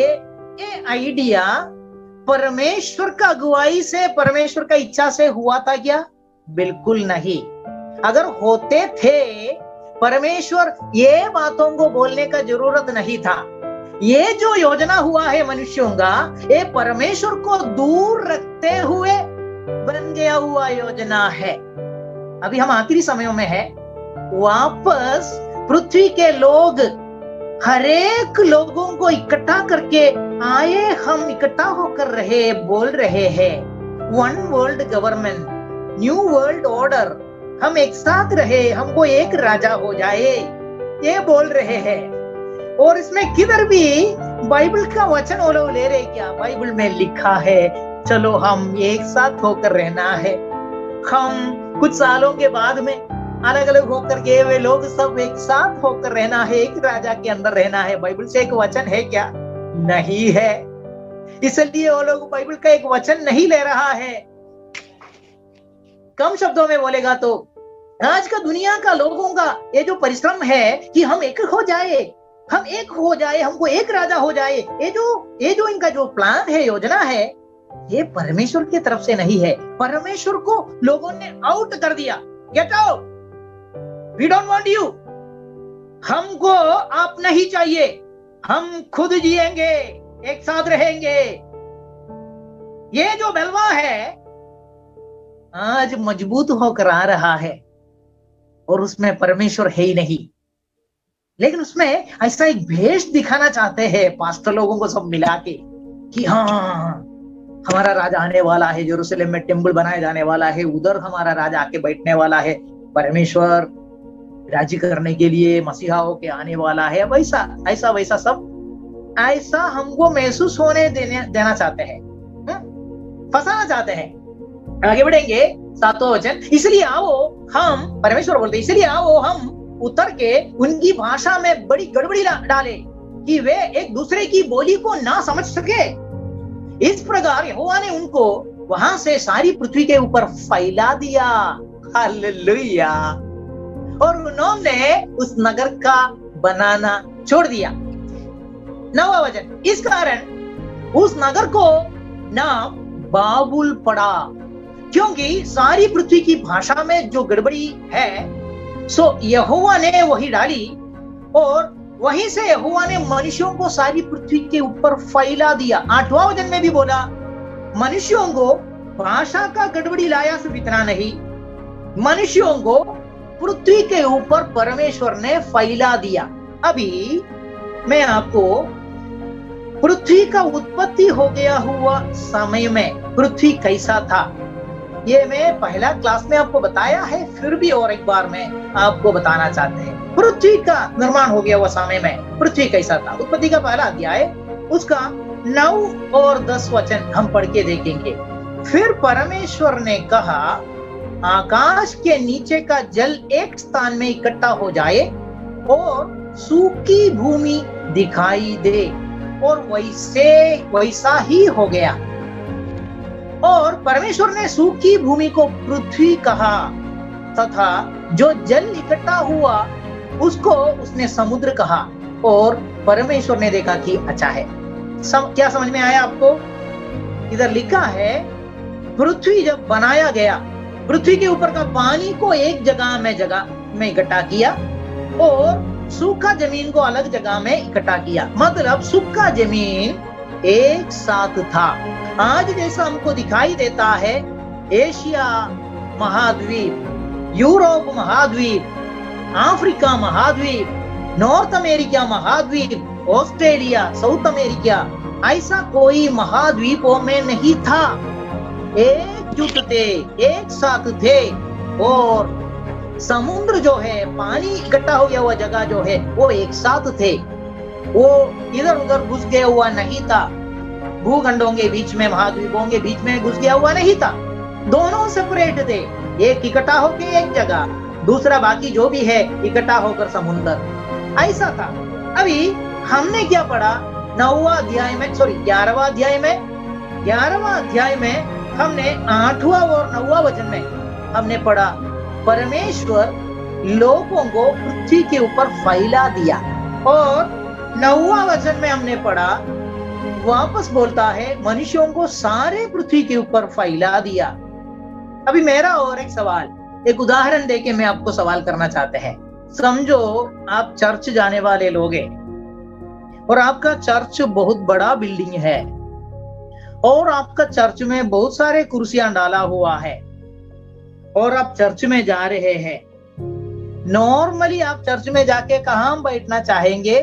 ये आइडिया परमेश्वर का अगुवाई से, परमेश्वर का इच्छा से हुआ था क्या? बिल्कुल नहीं। अगर होते थे, परमेश्वर ये बातों को बोलने का जरूरत नहीं था। ये जो योजना हुआ है मनुष्यों का, ये परमेश्वर को दूर रखते हुए बन गया हुआ योजना है। अभी हम आखिरी समयों में है, वापस पृथ्वी के लोग हरेक लोगों को इकट्ठा करके आए, हम इकट्ठा होकर रहे, बोल रहे हैं one world government, new world order, हम एक साथ रहे, हमको एक राजा हो जाए, ये बोल रहे हैं। और इसमें किधर भी बाइबल का वचन वो लोग ले रहे क्या? बाइबल में लिखा है चलो हम एक साथ होकर रहना है। हम कुछ सालों के बाद में अलग अलग होकर गए हुए लोग सब एक साथ होकर रहना है, एक राजा के अंदर रहना है। बाइबल से एक वचन है क्या? नहीं है। इसलिए वो लोग बाइबल का एक वचन नहीं ले रहा है। कम शब्दों में बोलेगा तो आज का दुनिया का लोगों का ये जो परिश्रम है कि हम एक हो जाए, हम एक हो जाए, हमको एक राजा हो जाए, ये जो इनका जो प्लान है, योजना है, ये परमेश्वर की तरफ से नहीं है। परमेश्वर को लोगों ने आउट कर दिया, get out, we don't want you, हमको आप नहीं चाहिए, हम खुद जिएंगे, एक साथ रहेंगे। ये जो बलवा है आज मजबूत होकर आ रहा है और उसमें परमेश्वर है ही नहीं, लेकिन उसमें ऐसा एक भेष दिखाना चाहते हैं पास्टर लोगों को सब मिला के कि हाँ हमारा राजा आने वाला है, यरूशलेम में टेम्पल बनाया जाने वाला है, उधर हमारा राजा आके बैठने वाला है, परमेश्वर राजी करने के लिए मसीहा होके आने वाला है। वैसा ऐसा वैसा सब ऐसा हमको महसूस होने देना चाहते हैं, फंसाना चाहते हैं। आगे बढ़ेंगे, 7वां वचन, इसलिए आओ हम, परमेश्वर बोलते इसलिए आओ हम उतर के उनकी भाषा में बड़ी गड़बड़ी डाले कि वे एक दूसरे की बोली को ना समझ सके। इस प्रकार यहोवा ने उनको वहां से सारी पृथ्वी के ऊपर फैला दिया। हालेलुया। और उन्होंने उस नगर का बनाना छोड़ दिया। 9वां वचन, इस कारण उस नगर को नाम बाबुल पड़ा, क्योंकि सारी पृथ्वी की भाषा में जो गड़बड़ी है सो यहोवा ने वही डाली, और वहीं से यहोवा ने मनुष्यों को सारी पृथ्वी के ऊपर फैला दिया। 8वां वचन में भी बोला मनुष्यों को भाषा का गड़बड़ी लाया, सिर्फ इतना नहीं, मनुष्यों को पृथ्वी के ऊपर परमेश्वर ने फैला दिया। अभी मैं आपको पृथ्वी का उत्पत्ति हो गया हुआ समय में पृथ्वी कैसा था, ये मैं पहला क्लास में आपको बताया है, फिर भी और एक बार मैं आपको बताना चाहते हैं। पृथ्वी का निर्माण हो गया हुआ समय में पृथ्वी कैसा था। उत्पत्ति का पहला अध्याय, उसका 9 और 10 वचन हम पढ़ के देखेंगे। फिर परमेश्वर ने कहा, आकाश के नीचे का जल एक स्थान में इकट्ठा हो जाए और सूखी भूमि दिखाई दे, और वैसा ही हो गया। और परमेश्वर ने सूखी भूमि को पृथ्वी कहा, तथा जो जल इकट्ठा हुआ उसको उसने समुद्र कहा, और परमेश्वर ने देखा कि अच्छा है। क्या समझ में आया आपको? इधर लिखा है पृथ्वी जब बनाया गया, पृथ्वी के ऊपर का पानी को एक जगह में इकट्ठा किया और सूखा जमीन को अलग जगह में इकट्ठा किया। मतलब सूखा जमीन एक साथ था। आज जैसा हमको दिखाई देता है, एशिया महाद्वीप, यूरोप महाद्वीप, अफ्रीका महाद्वीप, नॉर्थ अमेरिका महाद्वीप, ऑस्ट्रेलिया, साउथ अमेरिका, ऐसा कोई महाद्वीपों में नहीं था। एकजुट थे, एक साथ थे और समुद्र जो है, पानी इकट्ठा हो गया हुआ जगह जो है, वो एक साथ थे। वो इधर उधर घुस गया हुआ नहीं था। भूखंडों के बीच में, महाद्वीपों के बीच में घुस गया हुआ नहीं था। दोनों सेपरेट थे, एक इकट्ठा होकर एक जगह, दूसरा बाकी जो भी है इकट्ठा होकर समुद्र, ऐसा था। अभी हमने क्या पढ़ा 9वां अध्याय में, 11वां अध्याय में हमने 8वां और 9वां वचन में हमने पढ़ा, परमेश्वर लोगों को पृथ्वी के ऊपर फैला दिया। और 9वां वचन में हमने पढ़ा, वापस बोलता है मनुष्यों को सारे पृथ्वी के ऊपर फैला दिया। अभी मेरा और एक सवाल, एक उदाहरण देके मैं आपको सवाल करना चाहते हैं। समझो आप चर्च जाने वाले लोग हैं और आपका चर्च बहुत बड़ा बिल्डिंग है और आपका चर्च में बहुत सारे कुर्सियां डाला हुआ है और आप चर्च में जा रहे हैं। नॉर्मली आप चर्च में जाके कहाँ बैठना चाहेंगे?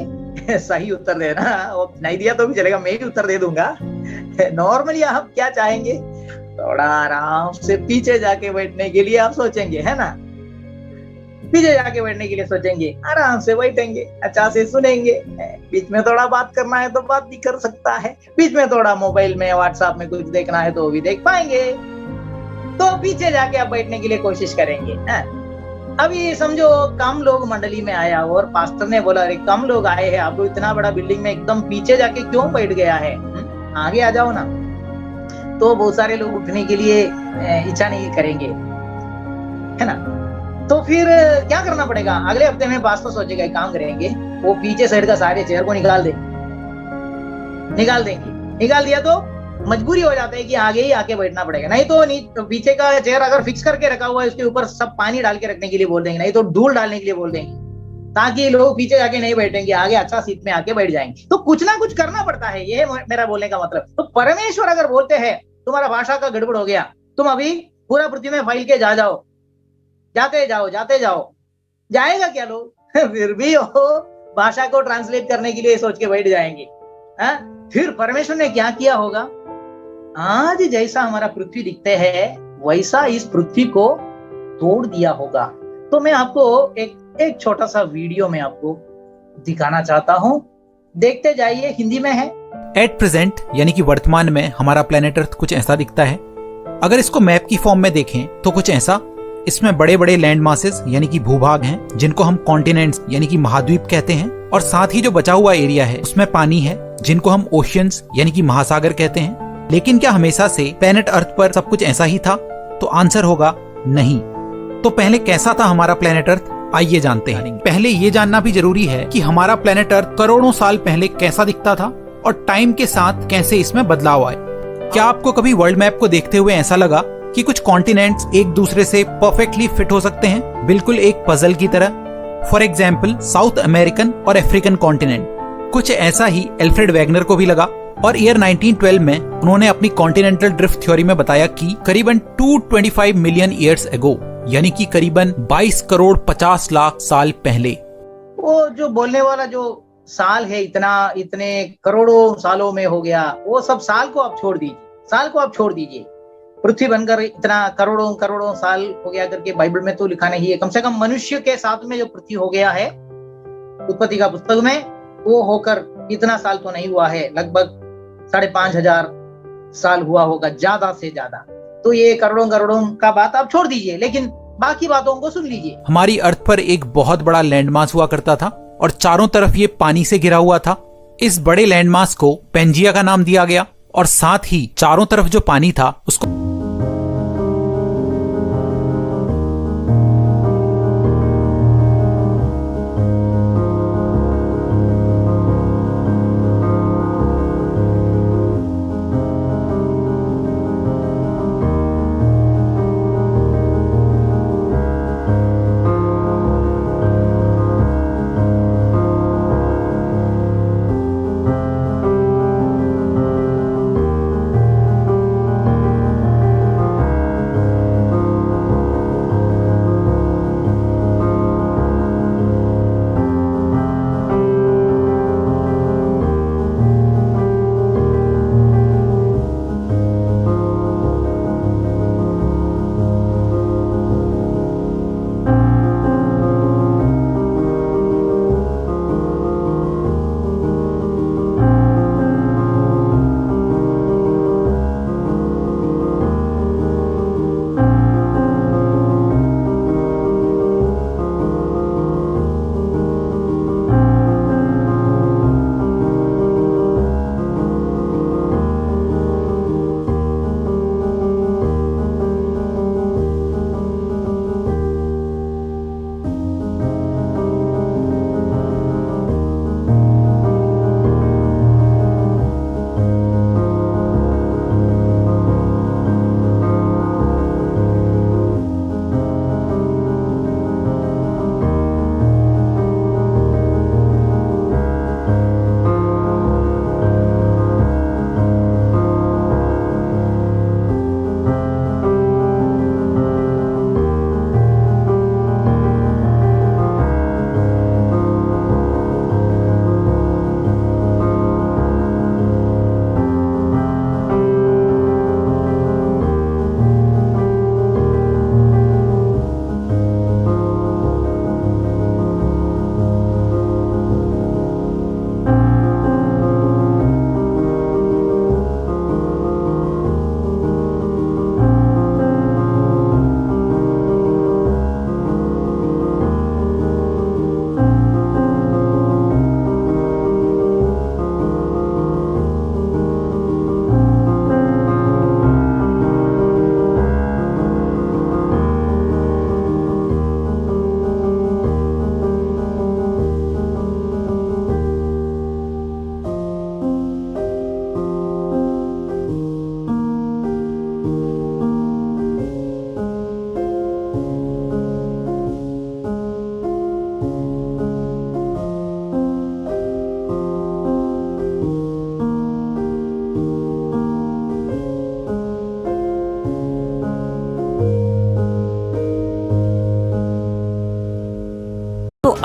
सही उत्तर देना, वो नहीं दिया तो भी चलेगा, मैं भी उत्तर दे दूंगा। नॉर्मली आप क्या चाहेंगे? थोड़ा आराम से पीछे जाके बैठने के लिए आप सोचेंगे, है ना? पीछे जाके बैठने के लिए सोचेंगे, आराम से बैठेंगे, अच्छा से सुनेंगे। बीच में थोड़ा बात करना है तो बात भी कर सकता है, बीच में थोड़ा मोबाइल में, व्हाट्सएप में कुछ देखना है तो भी देख पाएंगे। तो पीछे जाके आप बैठने के लिए कोशिश करेंगे। अभी समझो कम लोग मंडली में आया और पास्टर ने बोला, अरे कम लोग आए हैं, आप इतना बड़ा बिल्डिंग में एकदम पीछे जाके क्यों बैठ गया है, आगे आ जाओ ना। तो बहुत सारे लोग उठने के लिए इच्छा नहीं करेंगे, है ना? तो फिर क्या करना पड़ेगा? अगले हफ्ते में पास्टर सोचेगा, एक काम करेंगे, वो पीछे साइड का सारे चेयर को निकाल देंगे। निकाल दिया तो मजबूरी हो जाता है कि आगे ही आके बैठना पड़ेगा। नहीं तो पीछे का चेयर अगर फिक्स करके रखा हुआ है, उसके ऊपर सब पानी डाल के रखने के लिए बोल देंगे, नहीं तो धूल डालने के लिए बोल देंगे, ताकि लोग पीछे जाके नहीं बैठेंगे, आगे अच्छा सीट में आके बैठ जाएंगे। तो कुछ ना कुछ करना पड़ता है, ये मेरा बोलने का मतलब। तो परमेश्वर अगर बोलते हैं तुम्हारा भाषा का गड़बड़ हो गया, तुम अभी पूरा पृथ्वी में फैल के जाते जाओ, जाएगा क्या लोग? फिर भी वो भाषा को ट्रांसलेट करने के लिए सोच के बैठ जाएंगे। फिर परमेश्वर ने क्या किया होगा? आज जैसा हमारा पृथ्वी दिखते है, वैसा इस पृथ्वी को तोड़ दिया होगा। तो मैं आपको एक छोटा सा वीडियो में आपको दिखाना चाहता हूँ, देखते जाइए। हिंदी में है। एट प्रेजेंट यानी कि वर्तमान में हमारा प्लेनेट अर्थ कुछ ऐसा दिखता है। अगर इसको मैप की फॉर्म में देखें तो कुछ ऐसा, इसमें बड़े बड़े लैंड मासेस यानी कि भूभाग हैं, जिनको हम कॉन्टिनेंट्स यानी कि महाद्वीप कहते हैं, और साथ ही जो बचा हुआ एरिया है उसमें पानी है, जिनको हम ओशियंस यानी कि महासागर कहते हैं। लेकिन क्या हमेशा से प्लेनेट अर्थ पर सब कुछ ऐसा ही था? तो आंसर होगा नहीं। तो पहले कैसा था हमारा प्लेनेट अर्थ, आइए जानते हैं। पहले ये जानना भी जरूरी है कि हमारा प्लेनेट अर्थ करोड़ों साल पहले कैसा दिखता था और टाइम के साथ कैसे इसमें बदलाव आए। क्या आपको कभी वर्ल्ड मैप को देखते हुए ऐसा लगा कि कुछ कॉन्टिनेंट्स एक दूसरे से परफेक्टली फिट हो सकते हैं, बिल्कुल एक पजल की तरह? फॉर एग्जाम्पल साउथ अमेरिकन और अफ्रीकन कॉन्टिनेंट। कुछ ऐसा ही एल्फ्रेड वैगनर को भी लगा और ईयर 1912 में उन्होंने अपनी कॉन्टिनेंटल ड्रिफ्ट थ्योरी में बताया कि करीबन 225 मिलियन ईयर्स एगो, यानी कि करीबन 22 करोड़ 50 लाख साल पहले। वो जो बोलने वाला जो साल है, इतने करोड़ों सालों में हो गया, वो सब साल को आप छोड़ दीजिए। पृथ्वी बनकर इतना करोड़ों साल हो गया करके बाइबल में तो लिखा नहीं है। कम से कम मनुष्य के साथ में जो पृथ्वी हो गया है उत्पत्ति का पुस्तक में, वो होकर इतना साल तो नहीं हुआ है, लगभग 5,500 साल हुआ होगा ज्यादा से ज्यादा। तो ये करोड़ों का बात आप छोड़ दीजिए, लेकिन बाकी बातों को सुन लीजिए। हमारी अर्थ पर एक बहुत बड़ा लैंडमास हुआ करता था और चारों तरफ ये पानी से घिरा हुआ था। इस बड़े लैंडमास को पेंजिया का नाम दिया गया और साथ ही चारों तरफ जो पानी था उसको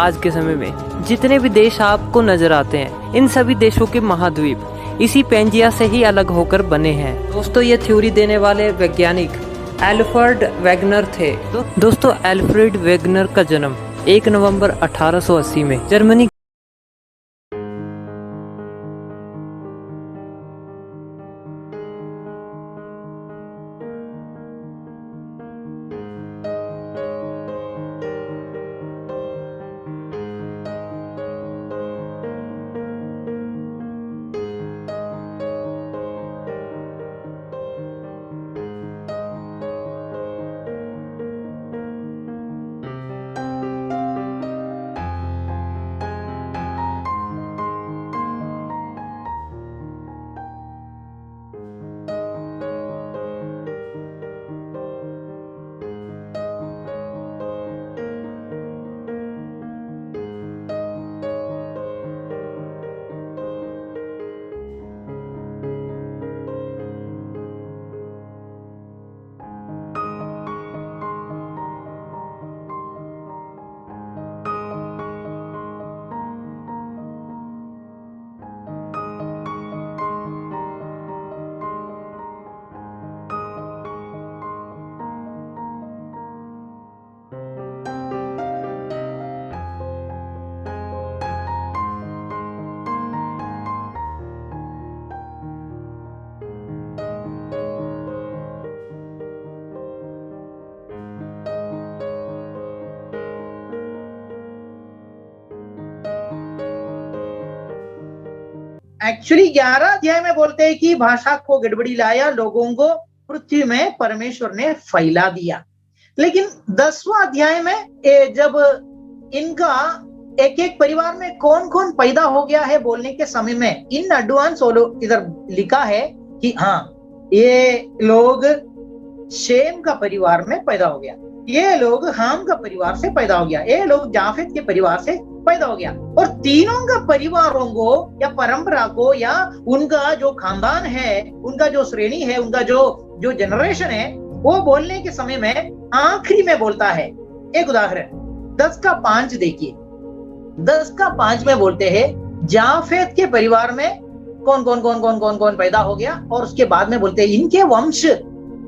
आज के समय में जितने भी देश आपको नजर आते हैं, इन सभी देशों के महाद्वीप इसी पेंजिया से ही अलग होकर बने हैं। दोस्तों, ये थ्योरी देने वाले वैज्ञानिक एल्फ्रेड वेगनर थे। दोस्तों, एल्फ्रेड वेगनर का जन्म 1 नवंबर 1880 में जर्मनी एक्चुअली 11 अध्याय में बोलते हैं कि भाषा को गड़बड़ी लाया, लोगों को पृथ्वी में परमेश्वर ने फैला दिया। लेकिन 10वां अध्याय में जब इनका एक एक परिवार में कौन कौन पैदा हो गया है बोलने के समय में इन एडवांस इधर लिखा है कि हाँ, ये लोग शेम का परिवार में पैदा हो गया, ये लोग हाम का परिवार से पैदा हो गया, ये लोग जाफेत के परिवार से पैदा हो गया। और तीनों का परिवारों को या परंपरा को या उनका जो खानदान है, उनका जो श्रेणी है, उनका जो जनरेशन है, वो बोलने के समय में आखिरी में बोलता है। एक उदाहरण 10:5 देखिए। 10:5 में बोलते हैं जाफेत के परिवार में कौन कौन कौन कौन कौन कौन पैदा हो गया, और उसके बाद में बोलते हैं इनके वंश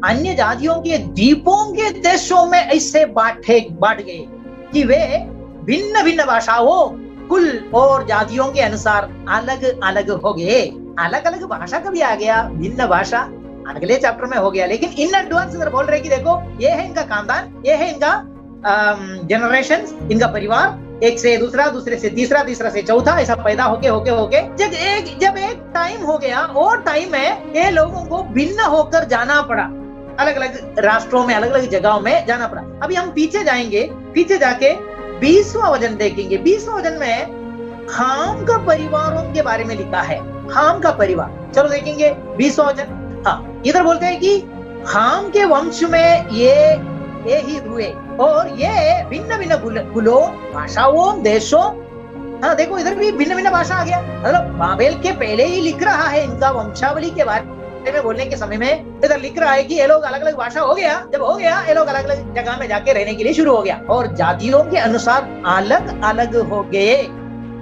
अन्य जातियों के द्वीपों के देशों में ऐसे बांट गए कि वे भिन्न भिन्न भाषाओं, कुल और जातियों के अनुसार अलग अलग हो गए। अलग अलग भाषा का भी आ गया, भिन्न भाषा अगले चैप्टर में हो गया। लेकिन इन एडवांस अगर बोल रहे कि देखो ये है इनका खानदान, ये है इनका जनरेशन, इनका परिवार, एक से दूसरा, दूसरे से तीसरा, तीसरा से चौथा, ऐसा पैदा होके होके होके जब एक टाइम हो गया, और टाइम में ये लोगों को भिन्न होकर जाना पड़ा, अलग अलग राष्ट्रों में, अलग अलग जगहों में जाना पड़ा। अभी हम पीछे जाएंगे, पीछे जाके 20वां वचन देखेंगे। 20वां वचन में हाम का परिवारों के बारे में लिखा है। हाम का परिवार, चलो देखेंगे 20वां वचन। हाँ, इधर बोलते हैं कि हाम के वंश में ये ही हुए, और ये भिन्न भिन्न कुलों, भाषाओं, देशों। हाँ देखो, इधर भी भिन्न भिन्न भाषा आ गया। मतलब बाबेल के पहले ही लिख रहा है इनका वंशावली के बारे में बोलने के समय में। इधर लिख रहा है कि ये लोग अलग अलग भाषा हो गया, जब हो गया ये लोग अलग अलग जगह में जाके रहने के लिए शुरू हो गया, और जातियों के अनुसार अलग अलग हो गए।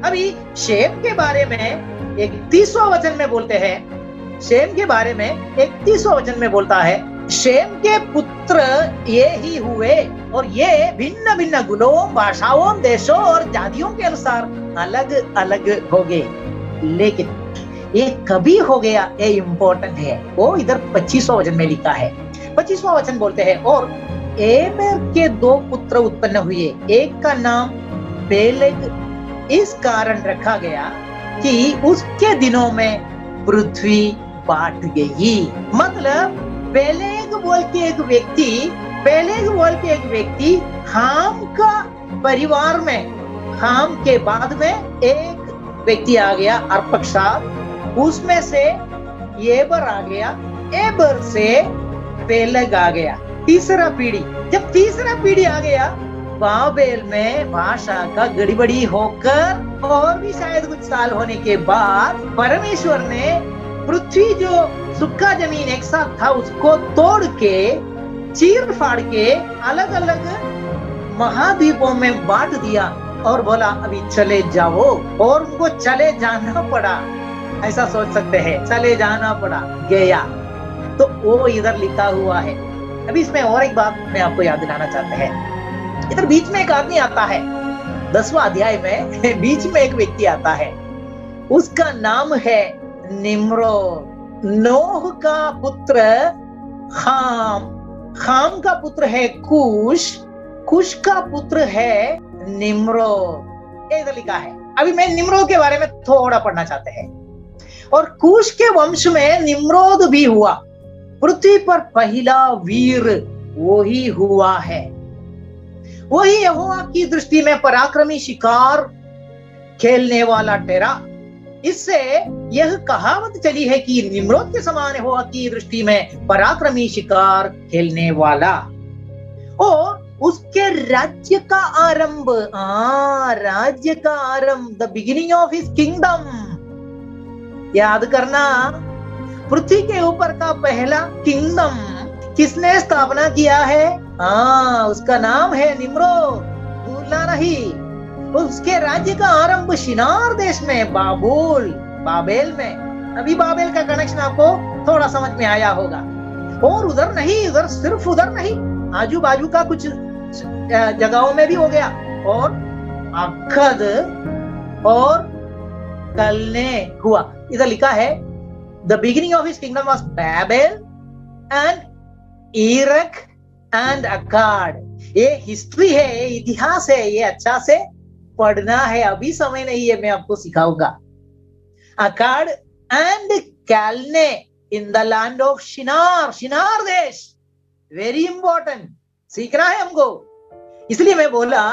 अभी शेम के बारे में 31वां वचन में बोलते हैं। शेम के बारे में 31वां वचन में बोलता है, शेम के पुत्र ये ही हुए, और ये भिन्न भिन्न कुलों, भाषाओं, देशों और जातियों के अनुसार अलग अलग हो गए। लेकिन ये कभी हो गया, ये इंपॉर्टेंट है, वो इधर 25वां वचन में लिखा है। 25वां वचन बोलते हैं, और एबेर के 2 पुत्र उत्पन्न हुए, एक का नाम पेलेग इस कारण रखा गया कि उसके दिनों में पृथ्वी बांट गई। मतलब पेलेग बोल के एक व्यक्ति हाम का परिवार में, हाम के बाद में एक व्यक्ति आ गया अर्पक्षाद, उसमें से एबर आ गया, एबर से पेलेग आ गया, तीसरा पीढ़ी। जब तीसरा पीढ़ी आ गया, बाबेल में भाषा का गड़बड़ी होकर और भी शायद कुछ साल होने के बाद परमेश्वर ने पृथ्वी जो सूखा जमीन एक साथ था उसको तोड़ के, चीर फाड़ के अलग अलग महाद्वीपों में बांट दिया। और बोला अभी चले जाओ, और उनको चले जाना पड़ा, ऐसा सोच सकते हैं, चले जाना पड़ा, गया। तो वो इधर लिखा हुआ है। अभी इसमें और एक बात मैं आपको याद दिलाना चाहते हैं। इधर बीच में एक आदमी आता है, 10वां अध्याय में बीच में एक व्यक्ति आता है, उसका नाम है निम्रोद। नोह का पुत्र हाम, हाम का पुत्र है कुश, कुश का पुत्र है निम्रोद। ये इधर लिखा है। अभी मैं निम्रोद के बारे में थोड़ा पढ़ना चाहते हैं। और कुश के वंश में निम्रोद भी हुआ। पृथ्वी पर पहला वीर वही हुआ है। वही यहोवा की दृष्टि में पराक्रमी शिकार खेलने वाला ठहरा। इससे यह कहावत चली है कि निम्रोद के समान यहोवा की दृष्टि में पराक्रमी शिकार खेलने वाला। और उसके राज्य का आरंभ, राज्य का आरंभ, the beginning of his kingdom. याद करना, पृथ्वी के ऊपर का पहला किंगडम किसने स्थापना किया है? उसका नाम है निम्रोद, भूलना नहीं। उसके राज्य का आरंभ शिनार देश में, बाबेल में। अभी बाबेल का कनेक्शन आपको थोड़ा समझ में आया होगा। और उधर नहीं, उधर सिर्फ उधर नहीं, आजू बाजू का कुछ जगहों में भी हो गया। और अक्खद और कलने हुआ। इधर लिखा है the beginning of his kingdom was Babel and Erech and Accad. ये हिस्ट्री है, ये इतिहास है, ये अच्छा से पढ़ना है। अभी समय नहीं है, मैं आपको सिखाऊंगा। Accad and Calneh in the land of Shinar, Shinar देश, वेरी इंपॉर्टेंट, सीखना है हमको। इसलिए मैं बोला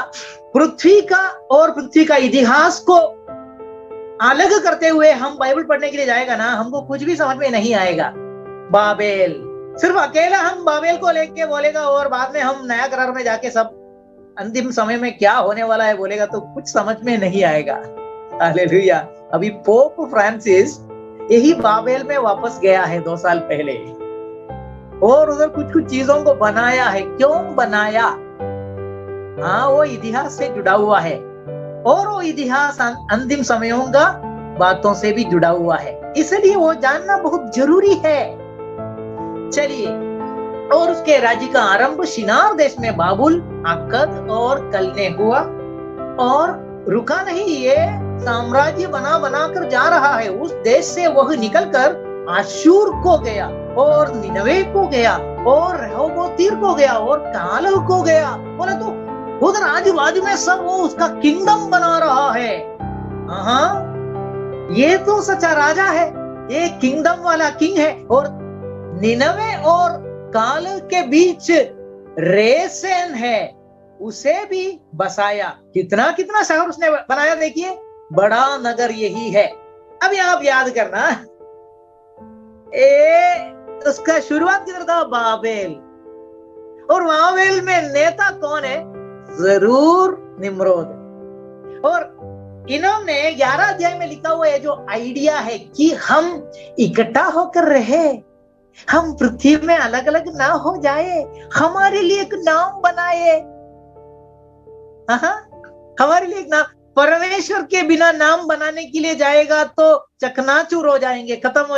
पृथ्वी का और पृथ्वी का इतिहास को अलग करते हुए हम बाइबल पढ़ने के लिए जाएगा ना, हमको कुछ भी समझ में नहीं आएगा। बाबेल, सिर्फ अकेला हम बाबेल को लेके बोलेगा और बाद में हम नया करार में जाके सब अंतिम समय में क्या होने वाला है बोलेगा, तो कुछ समझ में नहीं आएगा। हालेलुया। अभी पोप फ्रांसिस यही बाबेल में वापस गया है 2 साल पहले, और उधर कुछ कुछ चीजों को बनाया है। क्यों बनाया? वो इतिहास से जुड़ा हुआ है, और वो इतिहास अंतिम समयों का बातों से भी जुड़ा हुआ है, इसलिए वो जानना बहुत जरूरी है। चलिए, और उसके राज्य का आरंभ शिनार देश में बाबुल, अक्कद और कलने हुआ, और रुका नहीं, ये साम्राज्य बना कर जा रहा है। उस देश से वह निकलकर आशूर को गया, और निनवे को गया, और रहोबोतीर को गया, और कालह को गया। बोला तो उधर आजू बाजू में सब वो उसका किंगडम बना रहा है। ये तो सच्चा राजा है, ये किंगडम वाला किंग है। और निनवे और काल के बीच रेसेन है, उसे भी बसाया। कितना कितना शहर उसने बनाया, देखिए, बड़ा नगर यही है। अब आप याद करना, उसका शुरुआत किधर था? बाबेल। और बाबेल में नेता कौन है? जरूर निम्रोद। और इन्होंने 11 अध्याय में लिखा हुआ है जो आइडिया है कि हम इकट्ठा होकर रहे, हम पृथ्वी में अलग अलग ना हो जाए, हमारे लिए एक नाम बनाए। हमारे लिए एक नाम, परमेश्वर के बिना नाम बनाने के लिए जाएगा तो चकनाचूर हो जाएंगे, खत्म हो।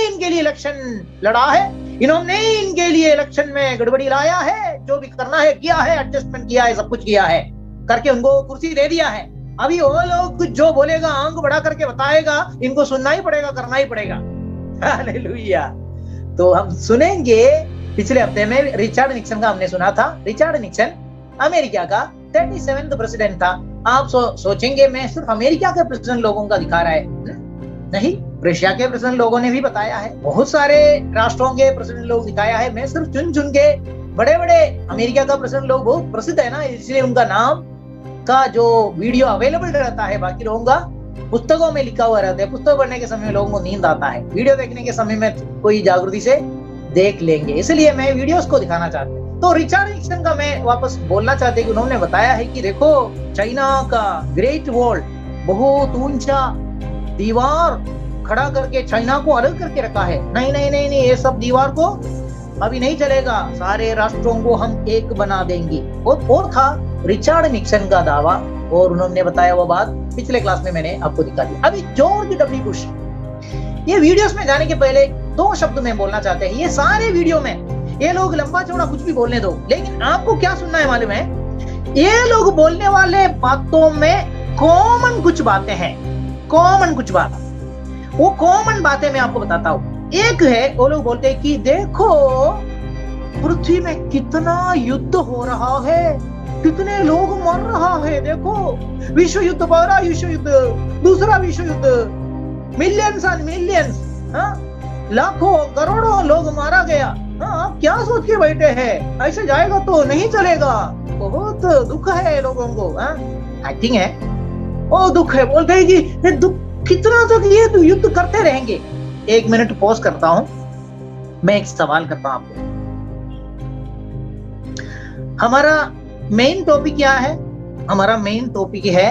इनके लिए इलेक्शन लड़ा है, इन्होंने इनके लिए इलेक्शन में गड़बड़ी लाया है, जो भी करना है किया है, एडजस्टमेंट किया है, सब कुछ किया है, करके उनको कुर्सी दे दिया है। अभी वो लोग जो बोलेगा, आंख बढ़ा करके बताएगा, इनको सुनना ही पड़ेगा, करना ही पड़ेगा। हालेलुया। तो हम सुनेंगे। पिछले हफ्ते में रिचर्ड निक्सन का हमने सुना था। रिचर्ड निक्सन अमेरिका का 37वां प्रेसिडेंट था। आप सोचेंगे मैं सिर्फ अमेरिका के प्रेसिडेंट लोगों का दिखा रहा है, नहीं, रशिया के प्रेसिडेंट लोगों ने भी बताया है, बहुत सारे राष्ट्रों के प्रेसिडेंट लोग दिखाया है। मैं सिर्फ चुन चुन के बड़े बड़े, अमेरिका का प्रेसिडेंट लोग बहुत प्रसिद्ध है ना, इसलिए उनका नाम का जो वीडियो अवेलेबल रहता है, बाकी लोगों का पुस्तकों में लिखा हुआ रहता है। पुस्तक पढ़ने के समय लोगों को नींद आता है, वीडियो देखने के समय में कोई जागृति से देख लेंगे, इसलिए मैं वीडियोस को दिखाना चाहता हूँ। तो रिचर्ड निक्सन का मैं वापस बोलना चाहते कि उन्होंने बताया है कि देखो, चाइना का ग्रेट वॉल, बहुत ऊंचा दीवार खड़ा करके चाइना को अलग करके रखा है। नहीं नहीं नहीं नहीं, ये सब दीवार को अभी नहीं चलेगा, सारे राष्ट्रों को हम एक बना देंगे। और था रिचर्ड निक्सन का दावा, और उन्होंने बताया वो बात पिछले क्लास में मैंने आपको दिखा दी। अभी जॉर्ज डब्ल्यू बुश, ये वीडियोस में जाने के पहले 2 शब्द में बोलना चाहते हैं। ये सारे वीडियो में ये लोग लंबा चौड़ा कुछ भी बोलने दो, लेकिन आपको क्या सुनना है मालूम है? ये लोग बोलने वाले बातों में कॉमन कुछ बातें हैं, कॉमन कुछ बात। वो कॉमन बातें मैं आपको बताता हूँ। एक है, वो लोग बोलते हैं कि देखो पृथ्वी में कितना युद्ध हो रहा है, कितने लोग मर रहा है, देखो विश्व युद्ध, पहला विश्व युद्ध, दूसरा विश्व युद्ध, मिलियंस एंड मिलियंस, लाखों करोड़ों लोग मारा गया। आप क्या सोच के बैठे हैं? ऐसे जाएगा तो नहीं चलेगा, बहुत दुख है लोगों को। एक्टिंग है, ओ दुख है, बोलते हैं कि दुख कितना तक ये तो युद्ध करते रहेंगे। 1 मिनट पॉज करता हूं, मैं एक सवाल करता हूं आपको। हमारा मेन टॉपिक क्या है? हमारा मेन टॉपिक है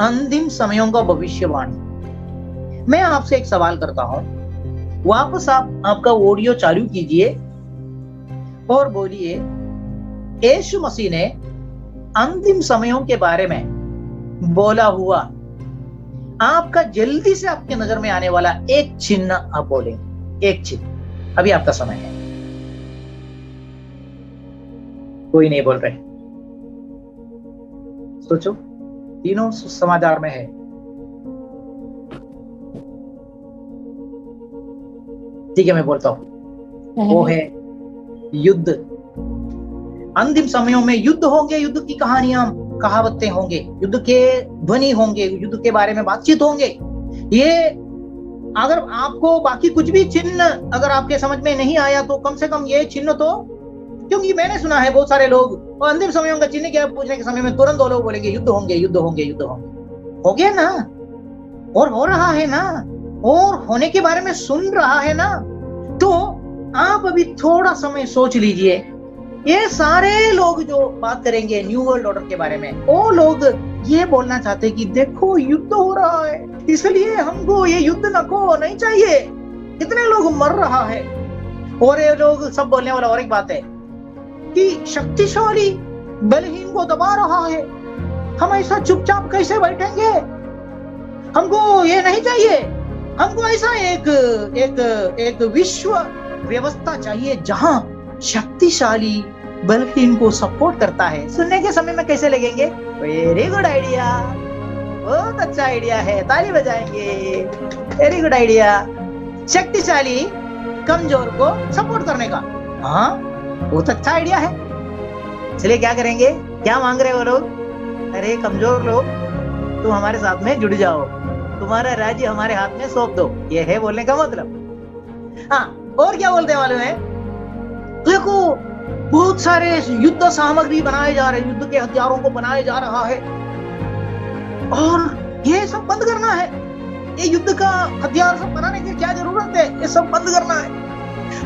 अंतिम समयों का भविष्यवाणी। मैं आपसे एक सवाल करता हूं, वापस आप आपका ऑडियो चालू कीजिए और बोलिए, यीशु मसीह ने अंतिम समयों के बारे में बोला हुआ आपका जल्दी से आपके नजर में आने वाला एक चिन्ह आप बोलेंगे, एक चिन्ह। अभी आपका समय है। कोई नहीं बोल रहे, सोचो, तीनों समाचार में है। ठीक है, मैं बोलता हूं, वो है युद्ध। अंतिम समयों में युद्ध होंगे, युद्ध की कहानियां, कहावतें होंगे, युद्ध के ध्वनि होंगे, युद्ध के बारे में बातचीत होंगे। ये अगर आपको बाकी कुछ भी चिन्ह अगर आपके समझ में नहीं आया तो कम से कम ये चिन्ह तो, क्योंकि मैंने सुना है बहुत सारे लोग और अंतिम समयों का चिन्ह क्या पूछने के समय में तुरंत 2 लोग बोलेंगे युद्ध होंगे, युद्ध होंगे, युद्ध होंगे। हो गया ना, और हो रहा है ना, और होने के बारे में सुन रहा है ना। तो आप अभी थोड़ा समय सोच लीजिए, ये सारे लोग जो बात करेंगे न्यू वर्ल्ड ऑर्डर के बारे में, वो लोग ये बोलना चाहते हैं कि देखो युद्ध हो रहा है, इसलिए हमको ये युद्ध नहीं चाहिए, कितने लोग मर रहा है। और ये लोग सब बोलने वाला और एक बात है कि शक्तिशाली बलहीन को दबा रहा है, हम ऐसा चुपचाप कैसे बैठेंगे, हमको ये नहीं चाहिए, हमको ऐसा एक विश्व व्यवस्था चाहिए जहां शक्तिशाली बलहीन को सपोर्ट करता है। सुनने के समय में कैसे लगेंगे? वेरी गुड आइडिया, बहुत अच्छा आइडिया है, ताली बजाएंगे, वेरी गुड आइडिया। शक्तिशाली कमजोर को सपोर्ट करने का, हाँ बहुत अच्छा आइडिया है। चलिए क्या करेंगे, क्या मांग रहे हो लोग? अरे कमजोर लोग, तुम हमारे साथ में जुड़ जाओ, तुम्हारा राज्य हमारे हाथ में सौंप दो, ये है बोलने का मतलब। हाँ, और क्या बोलते हैं मालूम है? देखो बहुत सारे युद्ध सामग्री बनाए जा रहे, युद्ध के हथियारों को बनाया जा रहा है, और ये सब बंद करना है। ये युद्ध का हथियार सब बनाने की क्या जरूरत है, ये सब बंद करना है।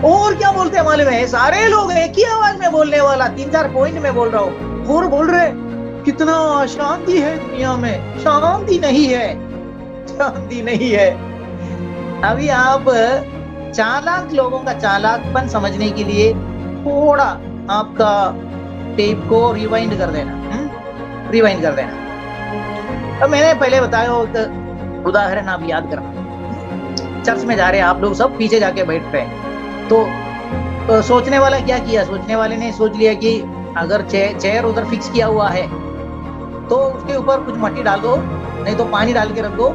और क्या बोलते हैं मालूम है? सारे लोग एक ही आवाज में बोलने वाला, 3-4 पॉइंट में बोल रहा हूँ, और बोल रहे कितना शांति है दुनिया में। शांति नहीं है, शांति नहीं है। अभी आप चालाक लोगों का चालाकपन समझने के लिए थोड़ा आपका टेप को रिवाइंड कर देना, रिवाइंड कर देना। अब मैंने पहले बताया उदाहरण आप याद करना। चर्च में जा रहे हैं, आप लोग सब पीछे जाके बैठ रहे हैं। तो सोचने वाला क्या किया, सोचने वाले ने सोच लिया कि अगर चेयर उधर फिक्स किया हुआ है तो उसके ऊपर कुछ मट्टी डाल दो, नहीं तो पानी डाल के रख दो।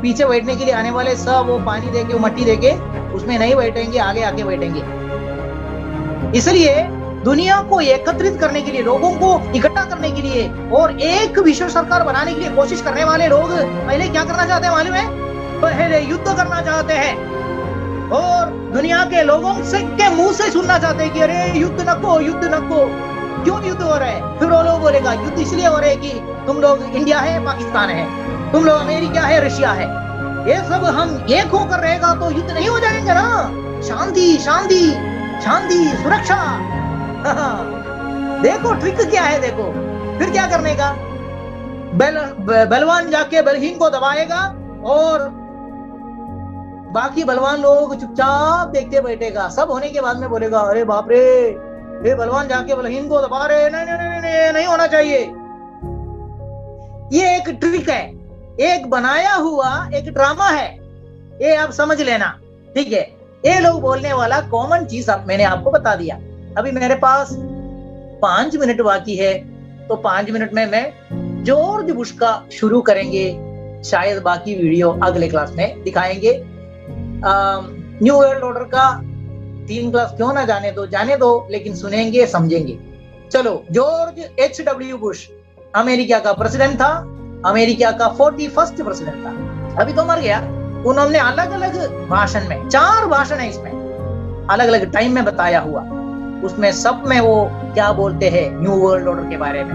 पीछे बैठने के लिए आने वाले सब वो पानी देके, वो मट्टी देके उसमें नहीं बैठेंगे, आगे आके बैठेंगे। इसलिए दुनिया को एकत्रित करने के लिए, लोगों को इकट्ठा करने के लिए और एक विश्व सरकार बनाने के लिए कोशिश करने वाले लोग पहले क्या करना चाहते हैं मालूम है? पहले युद्ध करना चाहते हैं और दुनिया के लोगों से के मुंह से सुनना चाहते हैं कि अरे युद्ध नको, युद्ध नको। क्यों युद्ध हो रहा है? फिर वो लोग बोलेगा युद्ध इसलिए हो रहा है कि तुम लोग इंडिया है, पाकिस्तान है, तुम लोग अमेरिका है, रशिया है, ये सब हम एक होकर रहेगा तो युद्ध नहीं हो जाएंगे ना। शांति शांति शांति, सुरक्षा। देखो ट्रिक क्या है, देखो फिर क्या करने का, बलवान जाके बलहीन को दबाएगा और बाकी बलवान लोग चुपचाप देखते बैठेगा। सब होने के बाद में बोलेगा अरे बाप रे, ये बलवान जाके बलहीन को दबा रहे, नहीं नहीं नहीं नहीं, नहीं होना चाहिए। ये एक ट्रिक है, एक बनाया हुआ एक ड्रामा है, ये आप समझ लेना, ठीक है। ये लोग बोलने वाला कॉमन चीज मैंने आपको बता दिया। अभी मेरे पास 5 मिनट बाकी है, तो 5 मिनट में मैं जॉर्ज बुश का शुरू करेंगे। शायद बाकी वीडियो अगले क्लास में दिखाएंगे। न्यू वर्ल्ड ऑर्डर का 3 क्लास क्यों ना जाने दो, लेकिन सुनेंगे, समझेंगे। चलो, जॉर्ज H.W. बुश अमेरिका का प्रेसिडेंट था, अमेरिका का 41st प्रेसिडेंट था। अभी तो मर गया। उन्होंने अलग अलग भाषण में, 4 भाषण है इसमें, अलग अलग टाइम में बताया हुआ, उसमें सब में वो क्या बोलते हैं न्यू वर्ल्ड ऑर्डर के बारे में।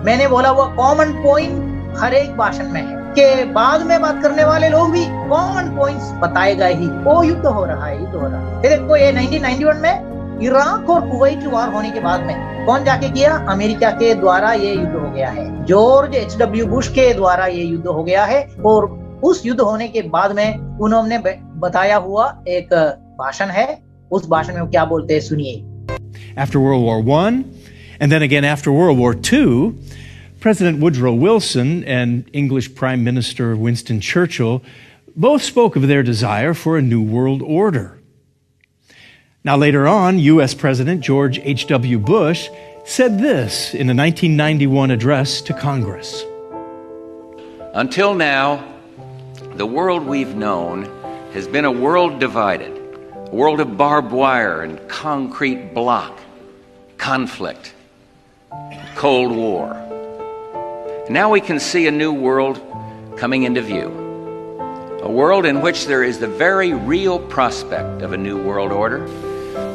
मैंने बोला वो कॉमन पॉइंट हर एक भाषण में है कि बाद में बात करने वाले लोग भी कॉमन पॉइंट्स बताएगा ही। वो युद्ध हो रहा है, युद्ध हो रहा है। देखो ये 1991 में इराक और कुवैत वार होने के बाद में कौन जाके किया? अमेरिका के द्वारा ये युद्ध हो गया है, जॉर्ज H.W. बुश के द्वारा ये युद्ध हो गया है। और उस युद्ध होने के बाद में उन्होंने बताया हुआ एक भाषण है, उस भाषण में वो क्या बोलते हैं सुनिए। After World War I, and then again after World War II, President Woodrow Wilson and English Prime Minister Winston Churchill both spoke of their desire for a new world order. Now, later on, U.S. President George H.W. Bush said this in a 1991 address to Congress. Until now, the world we've known has been a world divided, a world of barbed wire and concrete block, conflict, Cold War. Now we can see a new world coming into view, a world in which there is the very real prospect of a new world order.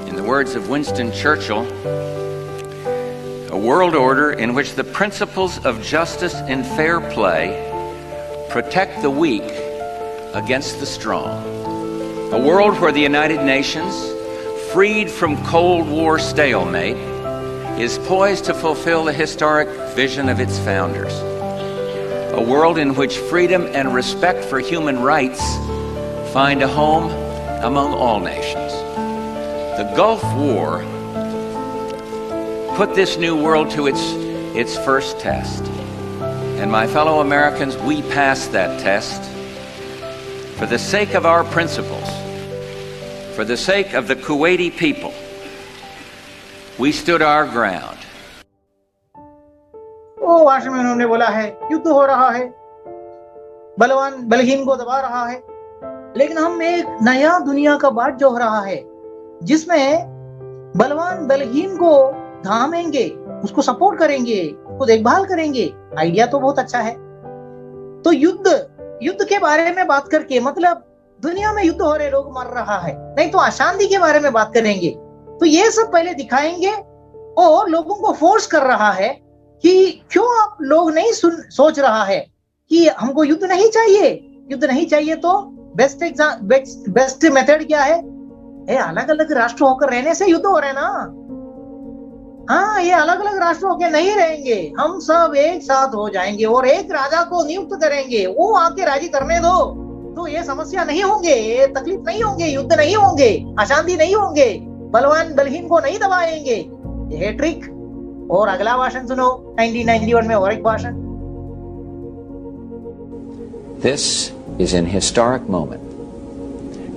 In the words of Winston Churchill, a world order in which the principles of justice and fair play protect the weak against the strong. A world where the United Nations, freed from Cold War stalemate, is poised to fulfill the historic vision of its founders. A world in which freedom and respect for human rights find a home among all nations. The Gulf War put this new world to its first test. And my fellow Americans, we passed that test for the sake of our principles, for the sake of the Kuwaiti people. We stood our ground. वो भाषण में उन्होंने बोला है युद्ध हो रहा है, बलवान बलहीन को दबा रहा है, लेकिन हम एक नया दुनिया का बात जो हो रहा है जिसमें बलवान बलहीन को थामेंगे, उसको सपोर्ट करेंगे, उसको देखभाल करेंगे। आइडिया तो बहुत अच्छा है। तो युद्ध के बारे में बात करके मतलब दुनिया में युद्ध हो रहे, लोग मर रहा है, नहीं तो अशांति के बारे में बात करेंगे। तो ये सब पहले दिखाएंगे और लोगों को फोर्स कर रहा है कि क्यों आप लोग नहीं सोच रहा है कि हमको युद्ध नहीं चाहिए। युद्ध नहीं चाहिए तो बेस्ट मेथड क्या है? अलग अलग राष्ट्र होकर रहने से युद्ध हो रहे ना। हाँ, ये अलग अलग राष्ट्र होकर नहीं रहेंगे, हम सब एक साथ हो जाएंगे और एक राजा को नियुक्त करेंगे, वो आके राजी करने दो, तो ये समस्या नहीं होंगे, ये तकलीफ नहीं होंगे, युद्ध नहीं होंगे, अशांति नहीं होंगे, बलवान बलहीन को नहीं दबाएंगे। ये है ट्रिक। और अगला भाषण सुनो, 1991 में और एक भाषण। This is an historic moment.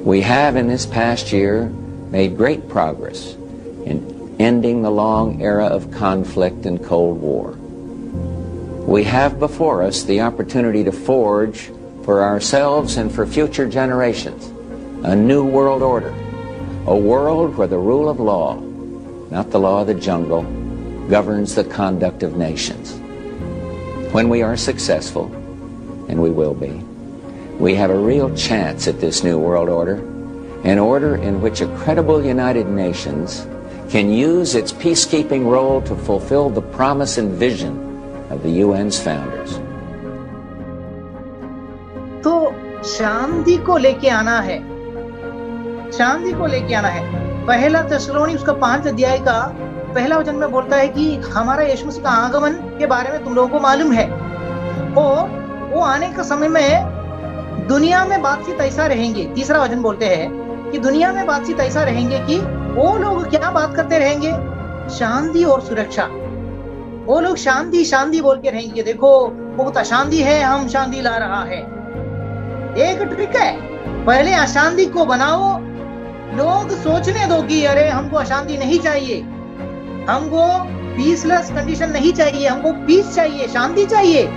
We have in this past year made great progress in ending the long era of conflict and Cold War. We have before us the opportunity to forge for ourselves and for future generations a new world order, a world where the rule of law, not the law of the jungle, governs the conduct of nations. When we are successful, and we will be, we have a real chance at this new world order, an order in which a credible United Nations can use its peacekeeping role to fulfill the promise and vision of the UN's founders. तो शांति को लेके आना है, शांति को लेके आना है। पहला थिस्सलुनी उसका 5 अध्याय का पहला वचन में बोलता है कि हमारा यीशु मसीह का आगमन के बारे में तुम लोगों को मालूम है, और वो आने का समय में दुनिया में बातचीत ऐसा रहेंगे। तीसरा वचन बोलते हैं कि दुनिया में बातचीत ऐसा रहेंगे कि वो लोग क्या बात करते रहेंगे, शांति और सुरक्षा। वो लोग शांति शांति बोल के रहेंगे, देखो बहुत अशांति है, हम शांति ला रहा है। एक ट्रिक है, पहले अशांति को बनाओ, लोग सोचने दो कि अरे हमको अशांति नहीं चाहिए, हमको पीसलेस कंडीशन नहीं चाहिए, हमको पीस चाहिए, शांति चाहिए।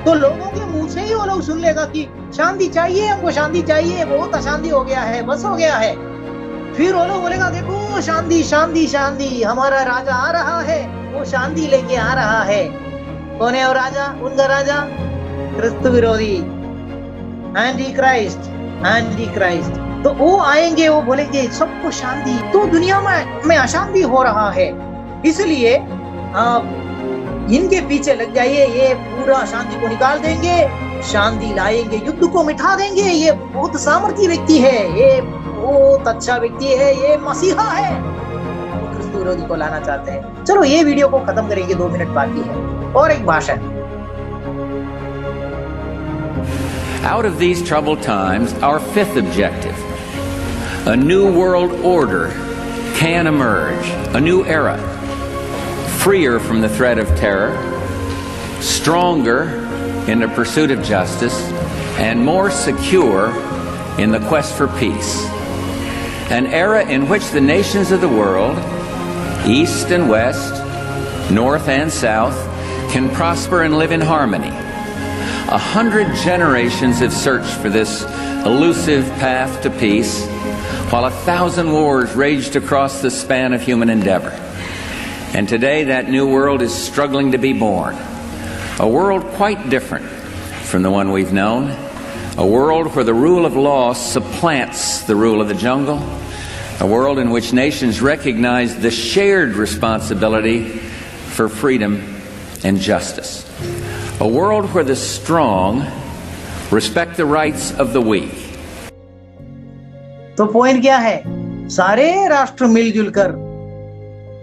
तो लोगों के मुंह से ही वो लोग सुन लेगा कि शांति चाहिए, हमको शांति चाहिए, बहुत अशांति हो गया है, बस हो गया है। फिर वो लोग बोलेगा देखो शांति शांति शांति, हमारा राजा आ रहा है, वो शांति लेके आ रहा है। कौन है वो राजा? उनका राजा क्रिस्त विरोधी, एंटी क्राइस्ट, एंटी क्राइस्ट। तो वो आएंगे, वो बोलेंगे सबको शांति। तो दुनिया में अशांति हो रहा है, इसलिए आप इनके पीछे लग जाइए, ये पूरा शांति को निकाल देंगे, शांति लाएंगे, युद्ध को मिटा देंगे। ये बहुत सामर्थी व्यक्ति है, ये बहुत अच्छा व्यक्ति है, ये मसीहा है। वो क्रिस्त विरोधी को लाना चाहते हैं। चलो ये वीडियो को खत्म करेंगे, 2 मिनट बाकी है और एक भाषण। Out of these troubled times, our 5th objective, a new world order can emerge, a new era, freer from the threat of terror, stronger in the pursuit of justice, and more secure in the quest for peace. An era in which the nations of the world, east and west, north and south, can prosper and live in harmony. 100 generations have searched for this elusive path to peace, while 1,000 wars raged across the span of human endeavor. And today that new world is struggling to be born. A world quite different from the one we've known. A world where the rule of law supplants the rule of the jungle. A world in which nations recognize the shared responsibility for freedom and justice. A world where the strong respect the rights of the weak. तो पॉइंट क्या है? सारे राष्ट्र मिलजुल कर,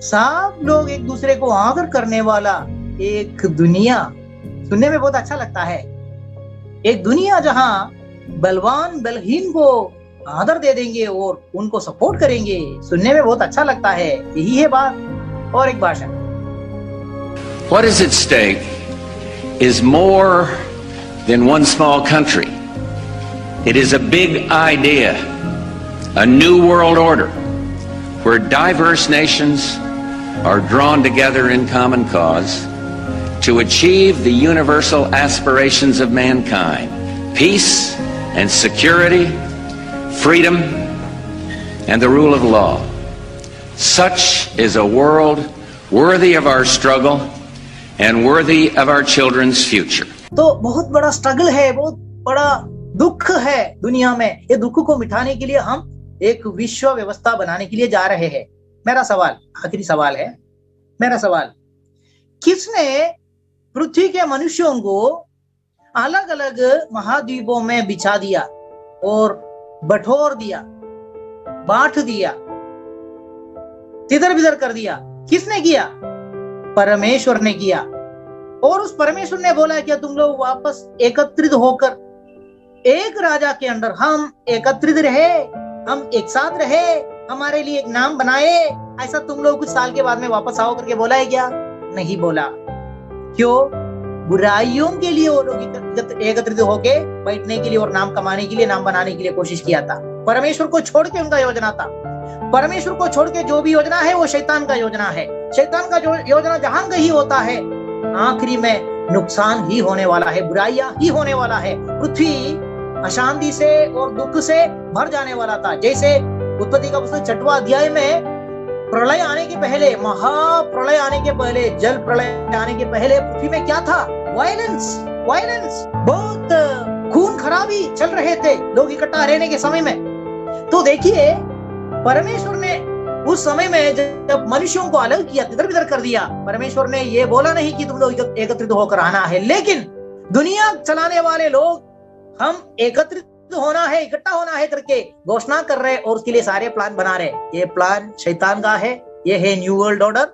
सब लोग एक दूसरे को आदर करने वाला एक दुनिया। सुनने में बहुत अच्छा लगता है, एक दुनिया जहां बलवान बलहीन को आदर दे देंगे और उनको सपोर्ट करेंगे। सुनने में बहुत अच्छा लगता है, यही है बात। और एक भाषण। What is at stake is more than one small country. It is a big idea, a new world order where diverse nations are drawn together in common cause to achieve the universal aspirations of mankind: peace and security, freedom and the rule of law. Such is a world worthy of our struggle and worthy of our children's future. तो बहुत बड़ा स्ट्रगल है, बहुत बड़ा दुख है दुनिया में। ये दुख को मिटाने के लिए हम एक विश्व व्यवस्था बनाने के लिए जा रहे हैं। मेरा सवाल, आखिरी सवाल है मेरा सवाल, किसने पृथ्वी के मनुष्यों को अलग अलग महाद्वीपों में बिछा दिया और बटोर दिया, बांट दिया, तिधर बिधर कर दिया? किसने किया? परमेश्वर ने किया। और उस परमेश्वर ने बोला क्या तुम लोग वापस एकत्रित होकर एक राजा के अंडर हम एकत्रित रहे, हम एक साथ रहे, हमारे लिए एक नाम बनाए। ऐसा तुम लोग कुछ साल के बाद में वापस आओ करके बोला है क्या? नहीं बोला। क्यों? बुराइयों के लिए वो लोग एकत्रित होके बैठने के लिए और नाम कमाने के लिए, नाम बनाने के लिए कोशिश किया था। परमेश्वर को छोड़ के उनका योजना था। परमेश्वर को छोड़ के जो भी योजना है वो शैतान का योजना है। शैतान का जो योजना जहां कहीं होता है आखिरी में नुकसान ही होने वाला है, बुराइयां ही होने वाला है। पृथ्वी अशांति से और दुख से भर जाने वाला था। जैसे उत्पत्ति का पुस्तक 6वां अध्याय में प्रलय आने के पहले, महाप्रलय आने के पहले, जल प्रलय आने के पहले पृथ्वी में क्या था? वायलेंस, बहुत खून खराबी चल रहे थे लोग इकट्ठा रहने के समय में। तो देखिए परमेश्वर ने उस समय में जब मनुष्यों को अलग किया, तितर बितर कर दिया, परमेश्वर ने ये बोला नहीं कि तुम लोग एकत्रित होकर आना है, लेकिन दुनिया चलाने वाले लोग हम एकत्रित होना है, इकट्ठा होना है करके घोषणा कर रहे और उसके लिए सारे प्लान बना रहे। ये प्लान शैतान का है, ये है न्यू वर्ल्ड ऑर्डर।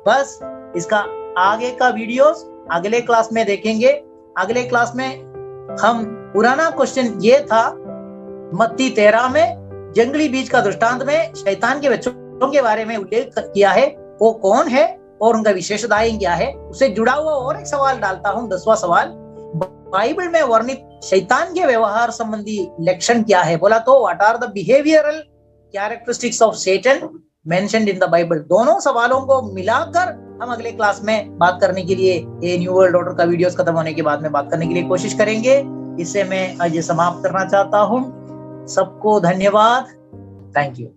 बस इसका आगे का वीडियोस अगले क्लास में देखेंगे। अगले क्लास में हम पुराना क्वेश्चन ये था, मत्ती 13 में जंगली बीज का दृष्टांत में शैतान के बच्चों के बारे में उल्लेख किया है, वो कौन है और उनका विशेषताएं क्या है। उससे जुड़ा हुआ और एक सवाल डालता हूं, 10वां सवाल, बाइबल में वर्णित शैतान के व्यवहार संबंधी लक्षण क्या है? बोला तो what are the behavioural characteristics of Satan mentioned in the Bible. दोनों सवालों को मिलाकर हम अगले क्लास में बात करने के लिए, ये न्यू वर्ल्ड ऑर्डर का वीडियोस खत्म होने के बाद में बात करने के लिए कोशिश करेंगे। इससे मैं आज समाप्त करना चाहता हूं। सबको धन्यवाद। Thank you.